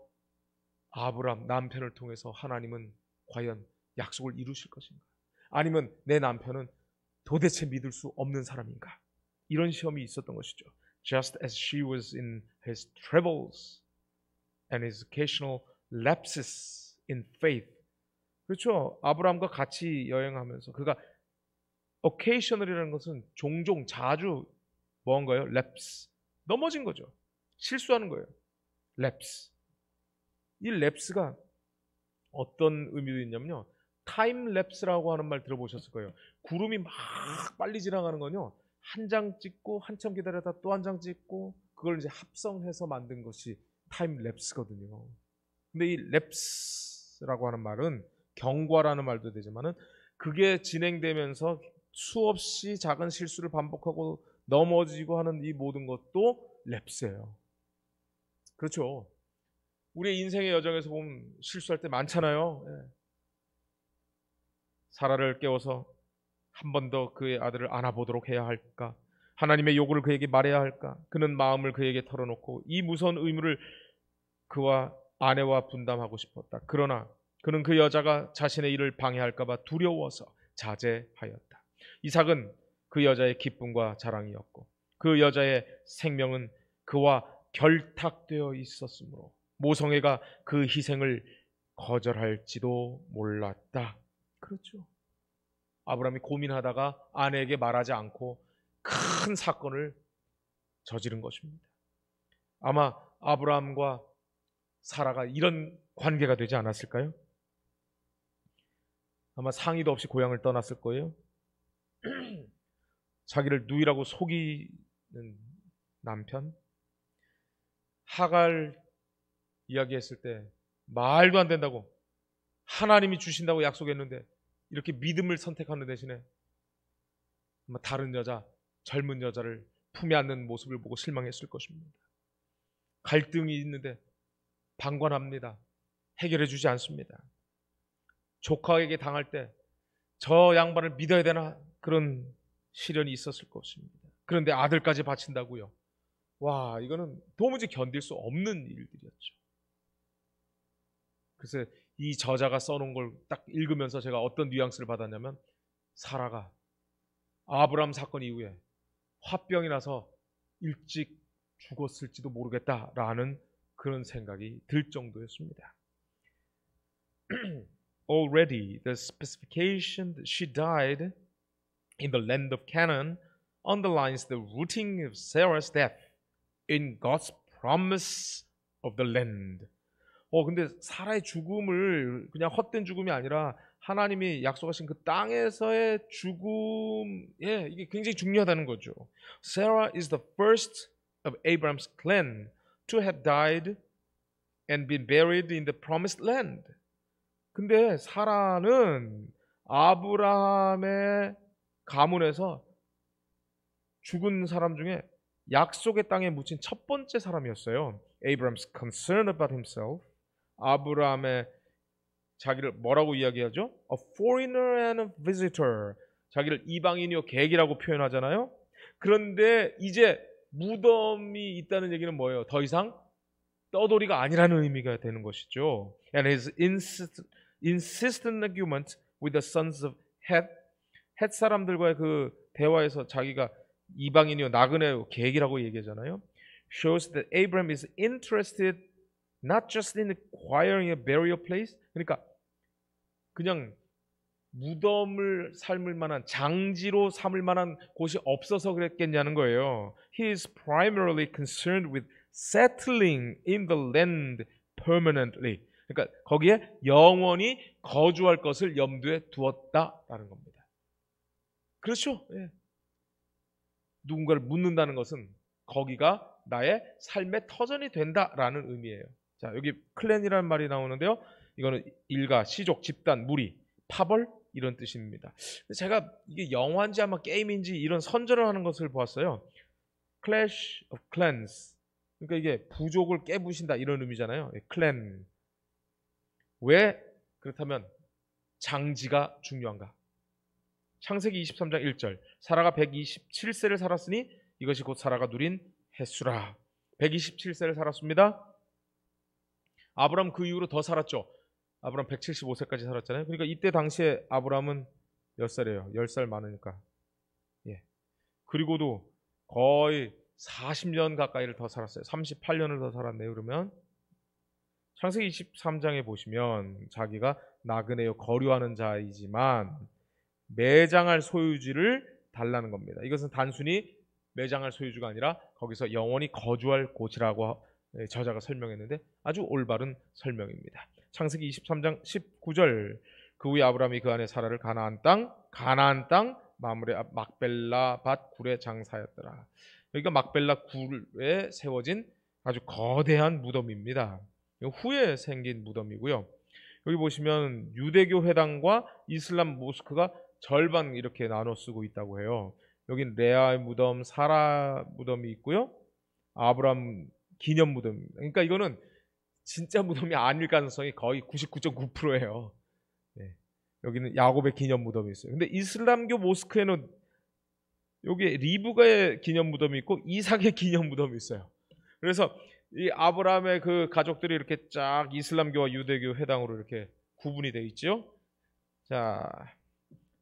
아브람 남편을 통해서 하나님은 과연 약속을 이루실 것인가? 아니면 내 남편은 도대체 믿을 수 없는 사람인가? 이런 시험이 있었던 것이죠. Just as she was in his travels and his occasional lapses in faith. 그렇죠. 아브라함과 같이 여행하면서 그가 occasional이라는 것은 종종 자주 뭔가요? lapse. 넘어진 거죠. 실수하는 거예요. lapse. 이 lapse가 어떤 의미도 있냐면요. 타임 랩스라고 하는 말 들어보셨을 거예요. 구름이 막 빨리 지나가는 건요. 한 장 찍고 한참 기다렸다 또 한 장 찍고 그걸 이제 합성해서 만든 것이 타임 랩스거든요. 근데 이 랩스라고 하는 말은 경과라는 말도 되지만은 그게 진행되면서 수없이 작은 실수를 반복하고 넘어지고 하는 이 모든 것도 랩스예요. 그렇죠. 우리의 인생의 여정에서 보면 실수할 때 많잖아요. 예. 사라를 깨워서 한 번 더 그의 아들을 안아보도록 해야 할까? 하나님의 요구를 그에게 말해야 할까? 그는 마음을 그에게 털어놓고 이 무서운 의무를 그와 아내와 분담하고 싶었다. 그러나 그는 그 여자가 자신의 일을 방해할까 봐 두려워서 자제하였다. 이삭은 그 여자의 기쁨과 자랑이었고 그 여자의 생명은 그와 결탁되어 있었으므로 모성애가 그 희생을 거절할지도 몰랐다. 그렇죠. 아브라함이 고민하다가 아내에게 말하지 않고 큰 사건을 저지른 것입니다. 아마 아브라함과 사라가 이런 관계가 되지 않았을까요? 아마 상의도 없이 고향을 떠났을 거예요. 자기를 누이라고 속이는 남편. 하갈 이야기했을 때 말도 안 된다고 하나님이 주신다고 약속했는데 이렇게 믿음을 선택하는 대신에 다른 여자, 젊은 여자를 품에 안는 모습을 보고 실망했을 것입니다. 갈등이 있는데 방관합니다. 해결해 주지 않습니다. 조카에게 당할 때 저 양반을 믿어야 되나 그런 시련이 있었을 것입니다. 그런데 아들까지 바친다고요. 와, 이거는 도무지 견딜 수 없는 일들이었죠. 그래서 이 저자가 써놓은 걸 딱 읽으면서 제가 어떤 뉘앙스를 받았냐면 사라가 아브라함 사건 이후에 화병이 나서 일찍 죽었을지도 모르겠다라는 그런 생각이 들 정도였습니다. Already the specification that she died in the land of Canaan underlines the rooting of Sarah's death in God's promise of the land. 근데 사라의 죽음을 그냥 헛된 죽음이 아니라 하나님이 약속하신 그 땅에서의 죽음, 이게 굉장히 중요하다는 거죠. Sarah is the first of Abraham's clan to have died and been buried in the promised land. 근데 사라는 아브라함의 가문에서 죽은 사람 중에 약속의 땅에 묻힌 첫 번째 사람이었어요. Abraham's concern about himself. 아브라함의 자기를 뭐라고 이야기하죠? A foreigner and a visitor. 자기를 이방인이요 객이라고 표현하잖아요. 그런데 이제 무덤이 있다는 얘기는 뭐예요? 더 이상 떠돌이가 아니라는 의미가 되는 것이죠. And his insistent argument with the sons of Het, 헷 사람들과의 그 대화에서 자기가 이방인이요 나그네요 객이라고 얘기하잖아요. Shows that Abraham is interested not just in acquiring a burial place. 그러니까 그냥 무덤을 삼을 만한 장지로 삼을 만한 곳이 없어서 그랬겠냐는 거예요. He is primarily concerned with settling in the land permanently. 그러니까 거기에 영원히 거주할 것을 염두에 두었다라는 겁니다. 그렇죠? 예. 누군가를 묻는다는 것은 거기가 나의 삶의 터전이 된다라는 의미예요. 자, 여기 클랜이라는 말이 나오는데요. 이거는 일가, 시족, 집단, 무리, 파벌 이런 뜻입니다. 제가 이게 영화인지 아마 게임인지 이런 선전을 하는 것을 보았어요. Clash of Clans. 그러니까 이게 부족을 깨부신다 이런 의미잖아요. 클랜. 왜 그렇다면 장지가 중요한가? 창세기 23장 1절. 사라가 127세를 살았으니 이것이 곧 사라가 누린 횟수라. 127세를 살았습니다. 아브람 그 이후로 더 살았죠. 아브람 175세까지 살았잖아요. 그러니까 이때 당시에 아브람은 몇 살이에요? 10살 많으니까. 예. 그리고도 거의 40년 가까이를 더 살았어요. 38년을 더 살았네요. 그러면 창세기 23장에 보시면 자기가 나그네요 거류하는 자이지만 매장할 소유지를 달라는 겁니다. 이것은 단순히 매장할 소유주가 아니라 거기서 영원히 거주할 곳이라고 저자가 설명했는데 아주 올바른 설명입니다. 창세기 23장 19절 그 후에 아브라함이 그 안에 사라를 가나안 땅 마므레 막벨라 밭 굴에 장사였더라. 여기가 막벨라 굴에 세워진 아주 거대한 무덤입니다. 후에 생긴 무덤이고요. 여기 보시면 유대교 회당과 이슬람 모스크가 절반 이렇게 나눠 쓰고 있다고 해요. 여긴 레아의 무덤, 사라 무덤이 있고요. 아브람 기념 무덤입니다. 그러니까 이거는 진짜 무덤이 아닐 가능성이 거의 99.9%예요. 네. 여기는 야곱의 기념 무덤이 있어요. 근데 이슬람교 모스크에는 여기에 리브가의 기념 무덤이 있고 이삭의 기념 무덤이 있어요. 그래서 이 아브라함의 그 가족들이 이렇게 쫙 이슬람교와 유대교 회당으로 이렇게 구분이 되어 있죠. 자,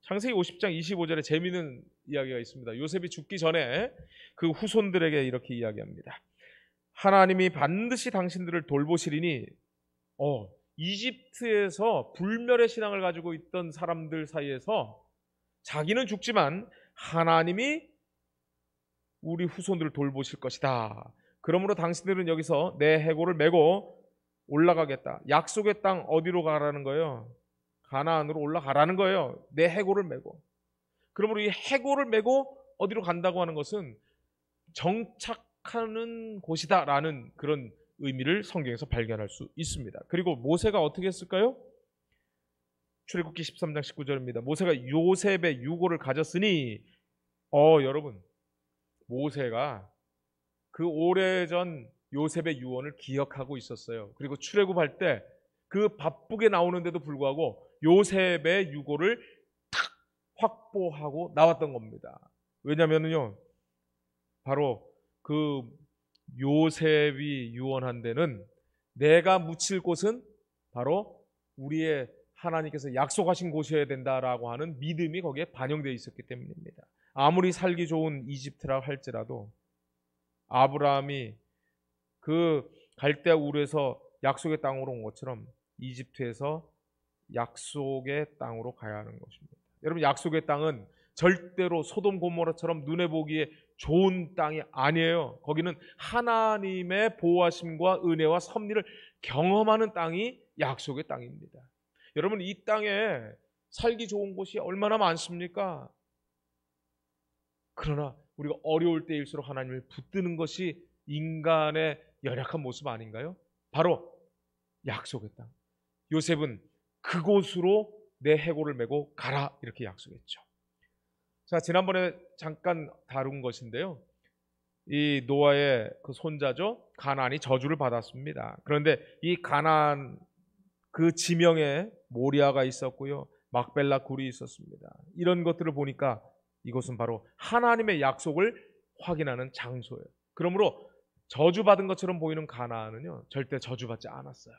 창세기 50장 25절에 재미있는 이야기가 있습니다. 요셉이 죽기 전에 그 후손들에게 이렇게 이야기합니다. 하나님이 반드시 당신들을 돌보시리니 이집트에서 불멸의 신앙을 가지고 있던 사람들 사이에서 자기는 죽지만 하나님이 우리 후손들을 돌보실 것이다. 그러므로 당신들은 여기서 내 해골을 메고 올라가겠다. 약속의 땅 어디로 가라는 거예요? 가나안으로 올라가라는 거예요. 내 해골을 메고. 그러므로 이 해골을 메고 어디로 간다고 하는 것은 정착하는 곳이다라는 그런 의미를 성경에서 발견할 수 있습니다. 그리고 모세가 어떻게 했을까요? 출애굽기 13장 19절입니다. 모세가 요셉의 유고를 가졌으니 여러분 모세가 그 오래전 요셉의 유언을 기억하고 있었어요. 그리고 출애굽할 때 그 바쁘게 나오는데도 불구하고 요셉의 유고를 탁 확보하고 나왔던 겁니다. 왜냐면은요, 바로 그 요셉이 유언한 데는 내가 묻힐 곳은 바로 우리의 하나님께서 약속하신 곳이어야 된다라고 하는 믿음이 거기에 반영되어 있었기 때문입니다. 아무리 살기 좋은 이집트라 할지라도 아브라함이 그 갈대아 우르에서 약속의 땅으로 온 것처럼 이집트에서 약속의 땅으로 가야 하는 것입니다. 여러분 약속의 땅은 절대로 소돔 고모라처럼 눈에 보기에 좋은 땅이 아니에요. 거기는 하나님의 보호하심과 은혜와 섭리를 경험하는 땅이 약속의 땅입니다. 여러분 이 땅에 살기 좋은 곳이 얼마나 많습니까? 그러나 우리가 어려울 때일수록 하나님을 붙드는 것이 인간의 연약한 모습 아닌가요? 바로 약속의 땅. 요셉은 그곳으로 내 해골을 메고 가라 이렇게 약속했죠. 자, 지난번에 잠깐 다룬 것인데요. 이 노아의 그 손자죠. 가나안이 저주를 받았습니다. 그런데 이 가나안 그 지명에 모리아가 있었고요. 막벨라 굴이 있었습니다. 이런 것들을 보니까 이곳은 바로 하나님의 약속을 확인하는 장소예요. 그러므로 저주받은 것처럼 보이는 가나안은요. 절대 저주받지 않았어요.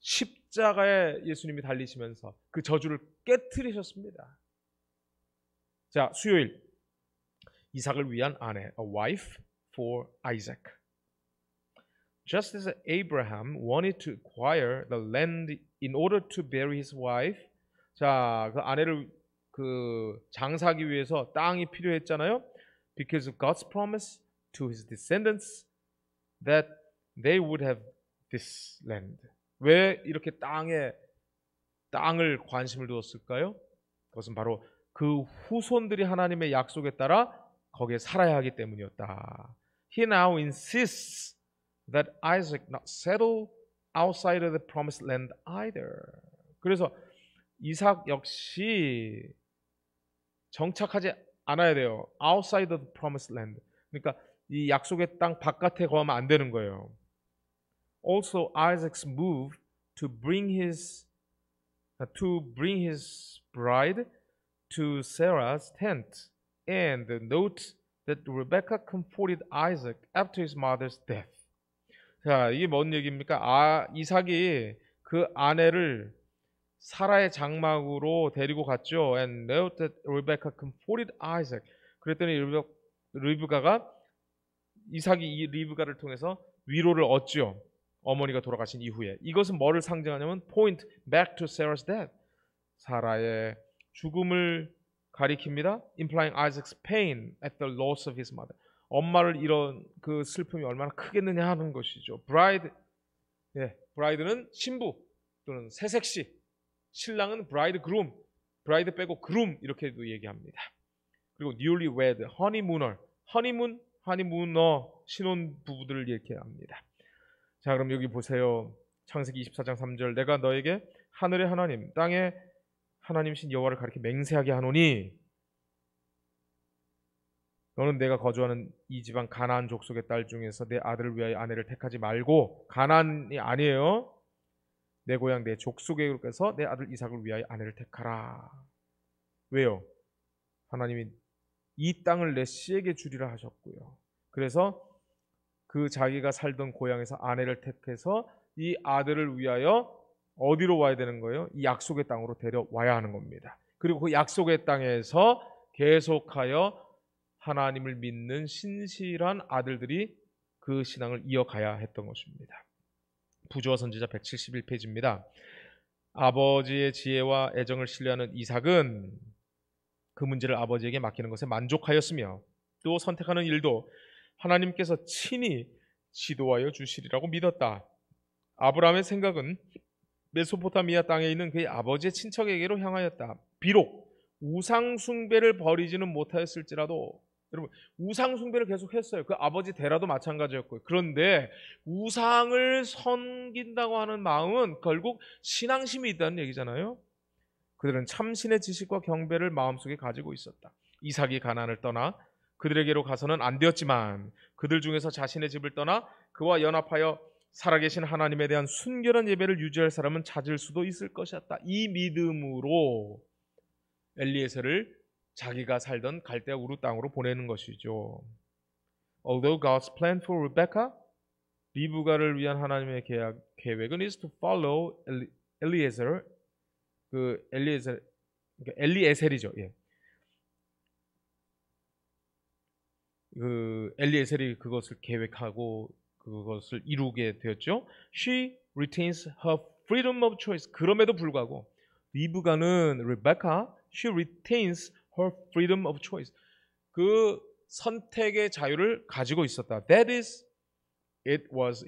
십자가에 예수님이 달리시면서 그 저주를 깨트리셨습니다. 자, 수요일 이삭을 위한 아내, a wife for Isaac. Just as Abraham wanted to acquire the land in order to bury his wife. 자, 그 아내를 그 장사하기 위해서 땅이 필요했잖아요. Because of God's promise to his descendants that they would have this land. 왜 이렇게 땅을 관심을 두었을까요? 그것은 바로 그 후손들이 하나님의 약속에 따라 거기에 살아야 하기 때문이었다. He now insists that Isaac not settle outside of the promised land either. 그래서 이삭 역시 정착하지 않아야 돼요. Outside of the promised land. 그러니까 이 약속의 땅 바깥에 거하면 안 되는 거예요. Also, Isaac's move to bring his bride to Sarah's tent, and note that Rebecca comforted Isaac after his mother's death. 자, 이게 뭔 얘기입니까? 이삭이 그 아내를 사라의 장막으로 데리고 갔죠. And knew that Rebecca comforted Isaac. 그랬더니 리브가가 이삭이 이 리브가를 통해서 위로를 얻죠. 어머니가 돌아가신 이후에. 이것은 뭐를 상징하냐면 point back to Sarah's death. 사라의 죽음을 가리킵니다. Implying Isaac's pain at the loss of his mother. 엄마를 잃은 그 슬픔이 얼마나 크겠느냐 하는 것이죠. 브라이드는 신부 또는 새색시, 신랑은 브라이드 그룸, 브라이드 빼고 그룸 이렇게도 얘기합니다. 그리고 newlywed, 허니무너 신혼 부부들을 이렇게 합니다. 자, 그럼 여기 보세요. 창세기 24장 3절. 내가 너에게 하늘의 하나님, 땅의 하나님신 여호와를 가리켜 맹세하게 하노니 너는 내가 거주하는 이 지방 가나안 족속의 딸 중에서 내 아들을 위하여 아내를 택하지 말고, 가나안이 아니에요. 내 고향 내 족속에서 내 아들 이삭을 위하여 아내를 택하라. 왜요? 하나님이 이 땅을 내 씨에게 주리라 하셨고요. 그래서 그 자기가 살던 고향에서 아내를 택해서 이 아들을 위하여 어디로 와야 되는 거예요? 이 약속의 땅으로 데려와야 하는 겁니다. 그리고 그 약속의 땅에서 계속하여 하나님을 믿는 신실한 아들들이 그 신앙을 이어가야 했던 것입니다. 부조와 선지자 171페이지입니다. 아버지의 지혜와 애정을 신뢰하는 이삭은 그 문제를 아버지에게 맡기는 것에 만족하였으며 또 선택하는 일도 하나님께서 친히 지도하여 주시리라고 믿었다. 아브라함의 생각은 메소포타미아 땅에 있는 그의 아버지의 친척에게로 향하였다. 비록 우상 숭배를 버리지는 못하였을지라도, 여러분, 우상 숭배를 계속 했어요. 그 아버지 데라도 마찬가지였고요. 그런데 우상을 섬긴다고 하는 마음은 결국 신앙심이 있다는 얘기잖아요. 그들은 참신의 지식과 경배를 마음속에 가지고 있었다. 이삭이 가나안을 떠나 그들에게로 가서는 안 되었지만 그들 중에서 자신의 집을 떠나 그와 연합하여 살아계신 하나님에 대한 순결한 예배를 유지할 사람은 찾을 수도 있을 것이었다. 이 믿음으로 엘리에셀을 자기가 살던 갈대아 우르 땅으로 보내는 것이죠. Although God's plan for Rebecca, 리브가를 위한 하나님의 계획은 is to follow Eliezer, 엘리에셀이죠. 예. 엘리에셀이 그것을 계획하고 그것을 이루게 되었죠. She retains her freedom of choice. 그럼에도 불구하고 리브가는 Rebecca, she retains her freedom of choice. 그 선택의 자유를 가지고 있었다. That is, it was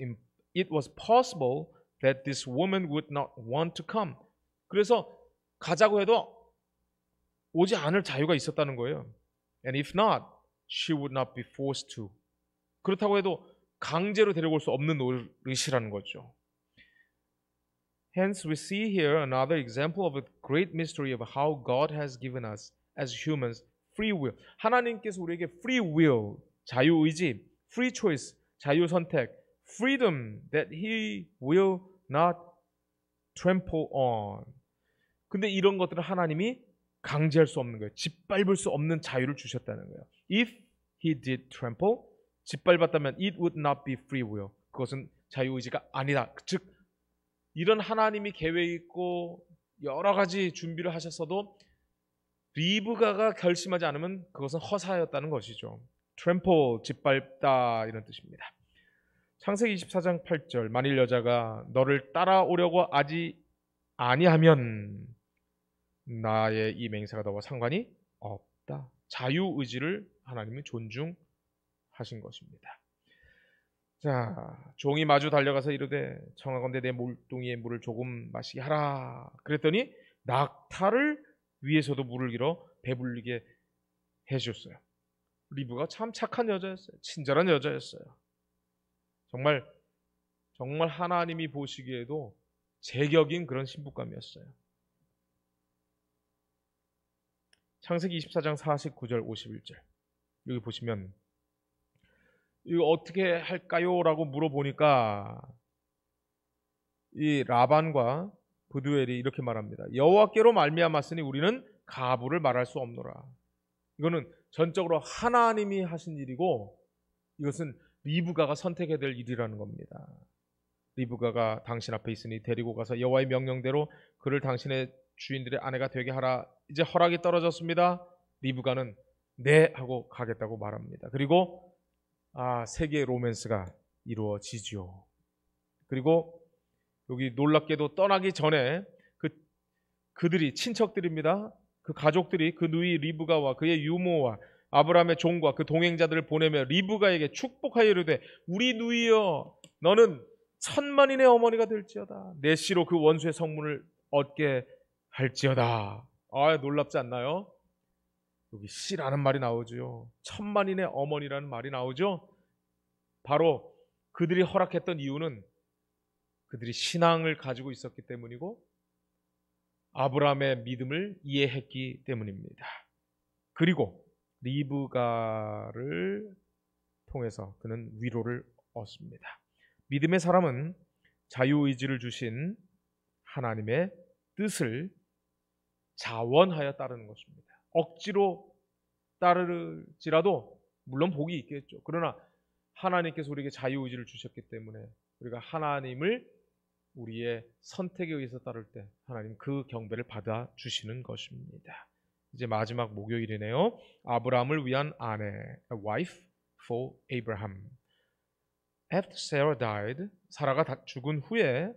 possible that this woman would not want to come. 그래서 가자고 해도 오지 않을 자유가 있었다는 거예요. And if not, she would not be forced to. 그렇다고 해도 강제로 데려올 수 없는 노릇이라는 거죠. Hence, we see here another example of a great mystery of how God has given us as humans free will. 하나님께서 우리에게 free will, 자유의지, free choice, 자유선택, freedom that He will not trample on. 근데 이런 것들을 하나님이 강제할 수 없는 거예요. 짓밟을 수 없는 자유를 주셨다는 거예요. If He did trample, 짓밟았다면 it would not be free will. 그것은 자유의지가 아니다. 즉 이런 하나님이 계획 있고 여러 가지 준비를 하셨어도 리브가가 결심하지 않으면 그것은 허사였다는 것이죠. trample, 짓밟다 이런 뜻입니다. 창세기 24장 8절. 만일 여자가 너를 따라오려고 하지 아니하면 나의 이 맹세가 너와 상관이 없다. 자유의지를 하나님이 존중하신 것입니다. 자, 종이 마주 달려가서 이르되 청하건대 내 몰둥이의 물을 조금 마시게 하라. 그랬더니 낙타를 위에서도 물을 길어 배불리게 해주셨어요. 리브가 참 착한 여자였어요. 친절한 여자였어요. 정말 하나님이 보시기에도 제격인 그런 신부감이었어요. 창세기 24장 49절 51절 여기 보시면 이거 어떻게 할까요? 라고 물어보니까 이 라반과 브두엘이 이렇게 말합니다. 여호와께로 말미암았으니 우리는 가부를 말할 수 없노라. 이거는 전적으로 하나님이 하신 일이고 이것은 리브가가 선택해야 될 일이라는 겁니다. 리브가가 당신 앞에 있으니 데리고 가서 여호와의 명령대로 그를 당신의 주인들의 아내가 되게 하라. 이제 허락이 떨어졌습니다. 리브가는 네 하고 가겠다고 말합니다. 그리고 세계의 로맨스가 이루어지죠. 그리고 여기 놀랍게도 떠나기 전에 그들이 친척들입니다. 그 가족들이 그 누이 리브가와 그의 유모와 아브라함의 종과 그 동행자들을 보내며 리브가에게 축복하여 이르되 우리 누이여 너는 천만인의 어머니가 될지어다. 내 씨로 그 원수의 성문을 얻게 할지어다. 놀랍지 않나요? 여기 씨라는 말이 나오죠. 천만인의 어머니라는 말이 나오죠. 바로 그들이 허락했던 이유는 그들이 신앙을 가지고 있었기 때문이고 아브라함의 믿음을 이해했기 때문입니다. 그리고 리브가를 통해서 그는 위로를 얻습니다. 믿음의 사람은 자유의지를 주신 하나님의 뜻을 자원하여 따르는 것입니다. 억지로 따르지라도 물론 복이 있겠죠. 그러나 하나님께서 우리에게 자유의지를 주셨기 때문에 우리가 하나님을 우리의 선택에 의해서 따를 때 하나님 그 경배를 받아주시는 것입니다. 이제 마지막 목요일이네요. 아브라함을 위한 아내, a wife for Abraham. After Sarah died, 사라가 죽은 후에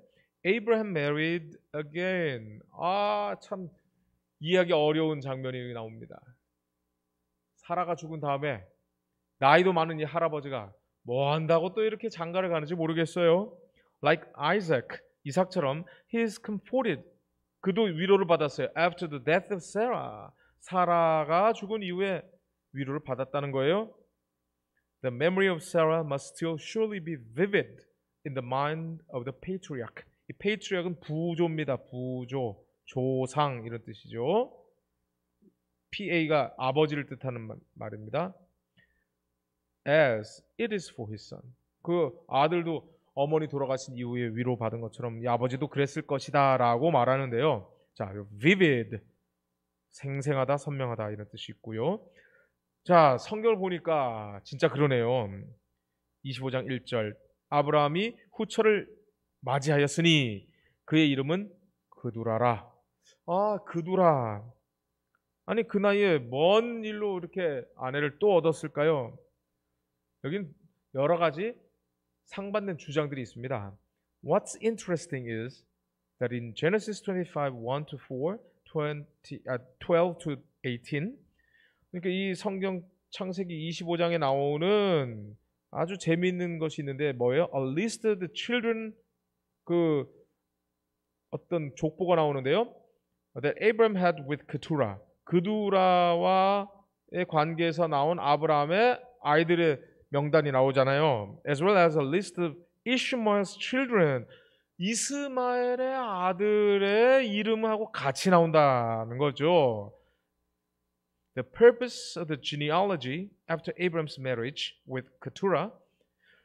Abraham married again. 참 이해하기 어려운 장면이 나옵니다. 사라가 죽은 다음에 나이도 많은 이 할아버지가 뭐 한다고 또 이렇게 장가를 가는지 모르겠어요. Like Isaac, 이삭처럼 he is comforted. 그도 위로를 받았어요. After the death of Sarah. 사라가 죽은 이후에 위로를 받았다는 거예요. The memory of Sarah must still surely be vivid in the mind of the patriarch. 이 patriarch은 부조입니다. 부조, 조상 이런 뜻이죠. PA가 아버지를 뜻하는 말입니다. As it is for his son. 그 아들도 어머니 돌아가신 이후에 위로받은 것처럼 이 아버지도 그랬을 것이다 라고 말하는데요. 자, vivid, 생생하다, 선명하다 이런 뜻이 있고요. 자, 성경을 보니까 진짜 그러네요. 25장 1절 아브라함이 후처를 맞이하였으니 그의 이름은 그두라라. 그두라. 아니 그 나이에 뭔 일로 이렇게 아내를 또 얻었을까요? 여긴 여러 가지 상반된 주장들이 있습니다. What's interesting is that in Genesis 25, 1 to 4, 12 to 18, 그러니까 이 성경 창세기 25장에 나오는 아주 재미있는 것이 있는데 뭐예요? A list of the children, 그 어떤 족보가 나오는데요. That Abraham had with Keturah. 그두라와의 관계에서 나온 아브라함의 아이들의 명단이 나오잖아요. As well as a list of Ishmael's children. 이스마엘의 아들의 이름하고 같이 나온다는 거죠. The purpose of the genealogy after Abraham's marriage with Keturah.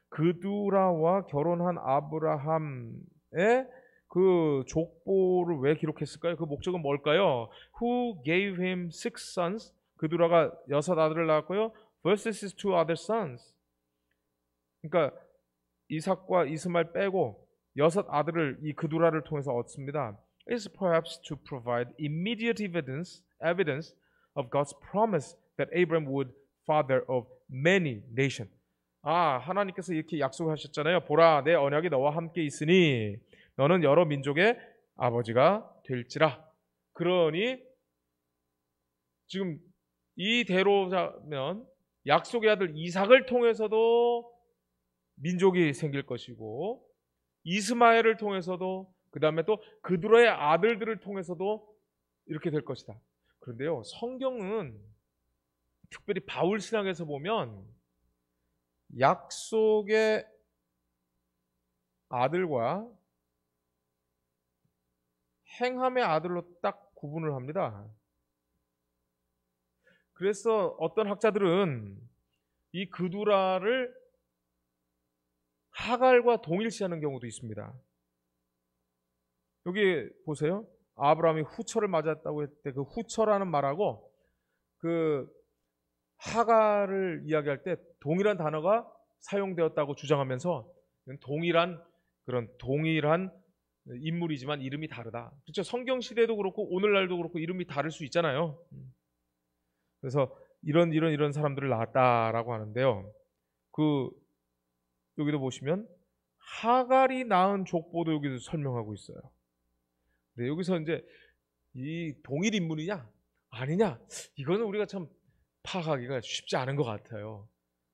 그두라와 결혼한 아브라함의 그 족보를 왜 기록했을까요? 그 목적은 뭘까요? Who gave him 6 sons? 그두라가 6 아들을 낳았고요. versus his 2 other sons. 그러니까 이삭과 이스마엘 빼고 6 아들을 이 그두라를 통해서 얻습니다. Is perhaps to provide immediate evidence of God's promise that Abraham would father of many nations. 하나님께서 이렇게 약속하셨잖아요. 보라, 내 언약이 너와 함께 있으니 너는 여러 민족의 아버지가 될지라. 그러니 지금 이대로자면 약속의 아들 이삭을 통해서도 민족이 생길 것이고 이스마엘을 통해서도 그 다음에 또 그두라의 아들들을 통해서도 이렇게 될 것이다. 그런데요, 성경은 특별히 바울 신학에서 보면 약속의 아들과 행함의 아들로 딱 구분을 합니다. 그래서 어떤 학자들은 이 그두라를 하갈과 동일시하는 경우도 있습니다. 여기 보세요. 아브라함이 후처를 맞았다고 했을 때 그 후처라는 말하고 그 하갈을 이야기할 때 동일한 단어가 사용되었다고 주장하면서 동일한 인물이지만 이름이 다르다. 그렇죠? 성경 시대도 그렇고 오늘날도 그렇고 이름이 다를 수 있잖아요. 그래서 이런 사람들을 낳았다라고 하는데요. 여기도 보시면 하갈이 낳은 족보도 여기서 설명하고 있어요. 네, 여기서 이제 이 동일 인물이냐 아니냐 이거는 우리가 참 파악하기가 쉽지 않은 것 같아요.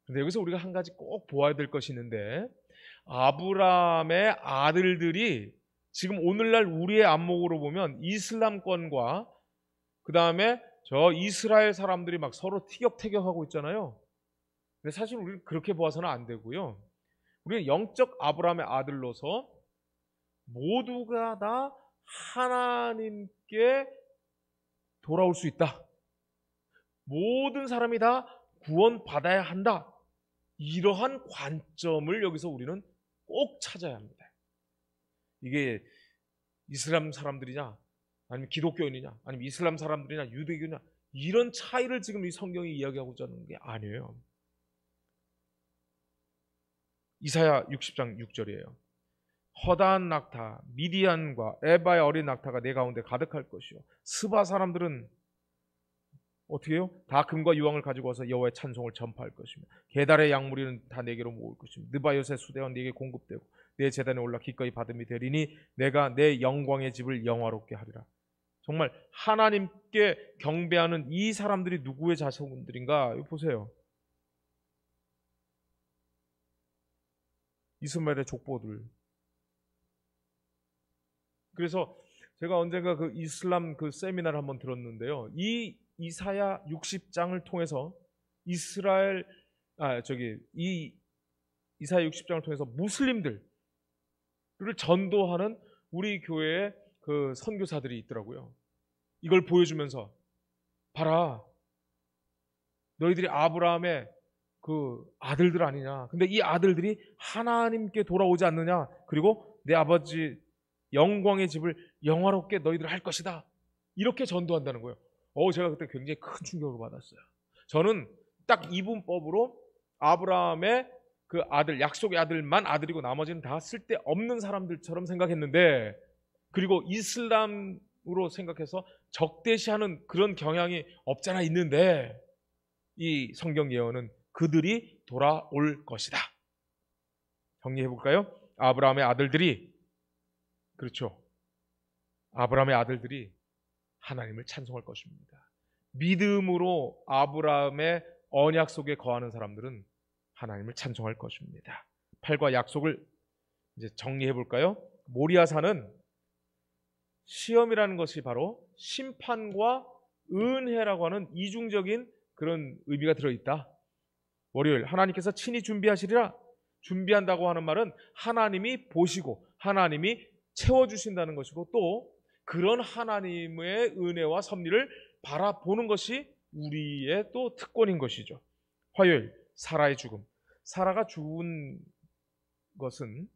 근데 여기서 우리가 한 가지 꼭 보아야 될 것이 있는데, 아브라함의 아들들이 지금 오늘날 우리의 안목으로 보면 이슬람권과 그 다음에 저 이스라엘 사람들이 막 서로 티격태격하고 있잖아요. 근데 사실 우리는 그렇게 보아서는 안 되고요. 우리는 영적 아브라함의 아들로서 모두가 다 하나님께 돌아올 수 있다. 모든 사람이 다 구원받아야 한다. 이러한 관점을 여기서 우리는 꼭 찾아야 합니다. 이게 이슬람 사람들이냐 아니면 기독교인이냐 아니면 이슬람 사람들이냐 유대교냐 이런 차이를 지금 이 성경이 이야기하고자 하는 게 아니에요. 이사야 60장 6절이에요. 허다한 낙타 미디안과 에바의 어린 낙타가 내 가운데 가득할 것이요 스바 사람들은 어떻게 해요? 다 금과 유황을 가지고 와서 여호와의 찬송을 전파할 것이며 게달의 양무리는 다 내게로 모을 것이며 느바요새 수대가 내게 공급되고 내 제단에 올라 기꺼이 받음이 되리니 내가 내 영광의 집을 영화롭게 하리라. 정말 하나님께 경배하는 이 사람들이 누구의 자손들인가? 보세요. 이스마엘의 족보들. 그래서 제가 언젠가 그 이슬람 그 세미나를 한번 들었는데요. 이 이사야 60장을 통해서 이사야 60장을 통해서 무슬림들을 전도하는 우리 교회의 그 선교사들이 있더라고요. 이걸 보여주면서 봐라, 너희들이 아브라함의 그 아들들 아니냐. 근데 이 아들들이 하나님께 돌아오지 않느냐. 그리고 내 아버지 영광의 집을 영화롭게 너희들 할 것이다. 이렇게 전도한다는 거예요. 제가 그때 굉장히 큰 충격을 받았어요. 저는 딱 이분법으로 아브라함의 그 아들, 약속의 아들만 아들이고 나머지는 다 쓸데없는 사람들처럼 생각했는데, 그리고 이슬람으로 생각해서 적대시하는 그런 경향이 없잖아 있는데, 이 성경 예언은 그들이 돌아올 것이다. 정리해 볼까요? 아브라함의 아들들이, 그렇죠, 아브라함의 아들들이 하나님을 찬송할 것입니다. 믿음으로 아브라함의 언약 속에 거하는 사람들은 하나님을 찬송할 것입니다. 팔과 약속을 이제 정리해 볼까요? 모리아산은 시험이라는 것이 바로 심판과 은혜라고 하는 이중적인 그런 의미가 들어있다. 월요일 하나님께서 친히 준비하시리라. 준비한다고 하는 말은 하나님이 보시고 하나님이 채워주신다는 것이고, 또 그런 하나님의 은혜와 섭리를 바라보는 것이 우리의 또 특권인 것이죠. 화요일 사라의 죽음. 사라가 죽은 것은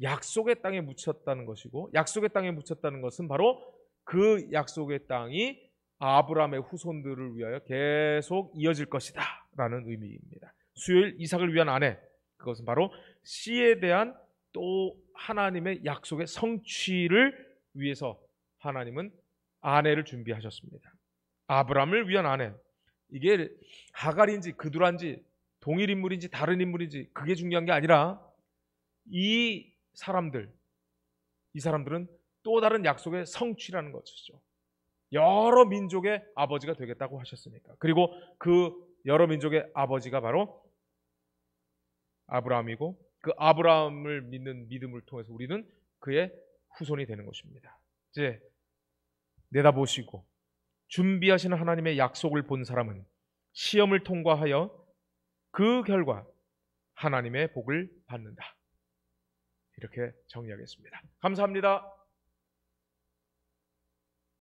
약속의 땅에 묻혔다는 것이고, 약속의 땅에 묻혔다는 것은 바로 그 약속의 땅이 아브라함의 후손들을 위하여 계속 이어질 것이다 라는 의미입니다. 수요일 이삭을 위한 아내. 그것은 바로 씨에 대한 또 하나님의 약속의 성취를 위해서 하나님은 아내를 준비하셨습니다. 아브라함을 위한 아내. 이게 하갈인지 그두란지 동일 인물인지 다른 인물인지 그게 중요한 게 아니라 이 사람들은 또 다른 약속의 성취라는 것이죠. 여러 민족의 아버지가 되겠다고 하셨으니까. 그리고 그 여러 민족의 아버지가 바로 아브라함이고, 그 아브라함을 믿는 믿음을 통해서 우리는 그의 후손이 되는 것입니다. 이제 내다보시고 준비하시는 하나님의 약속을 본 사람은 시험을 통과하여 그 결과 하나님의 복을 받는다. 이렇게 정리하겠습니다. 감사합니다.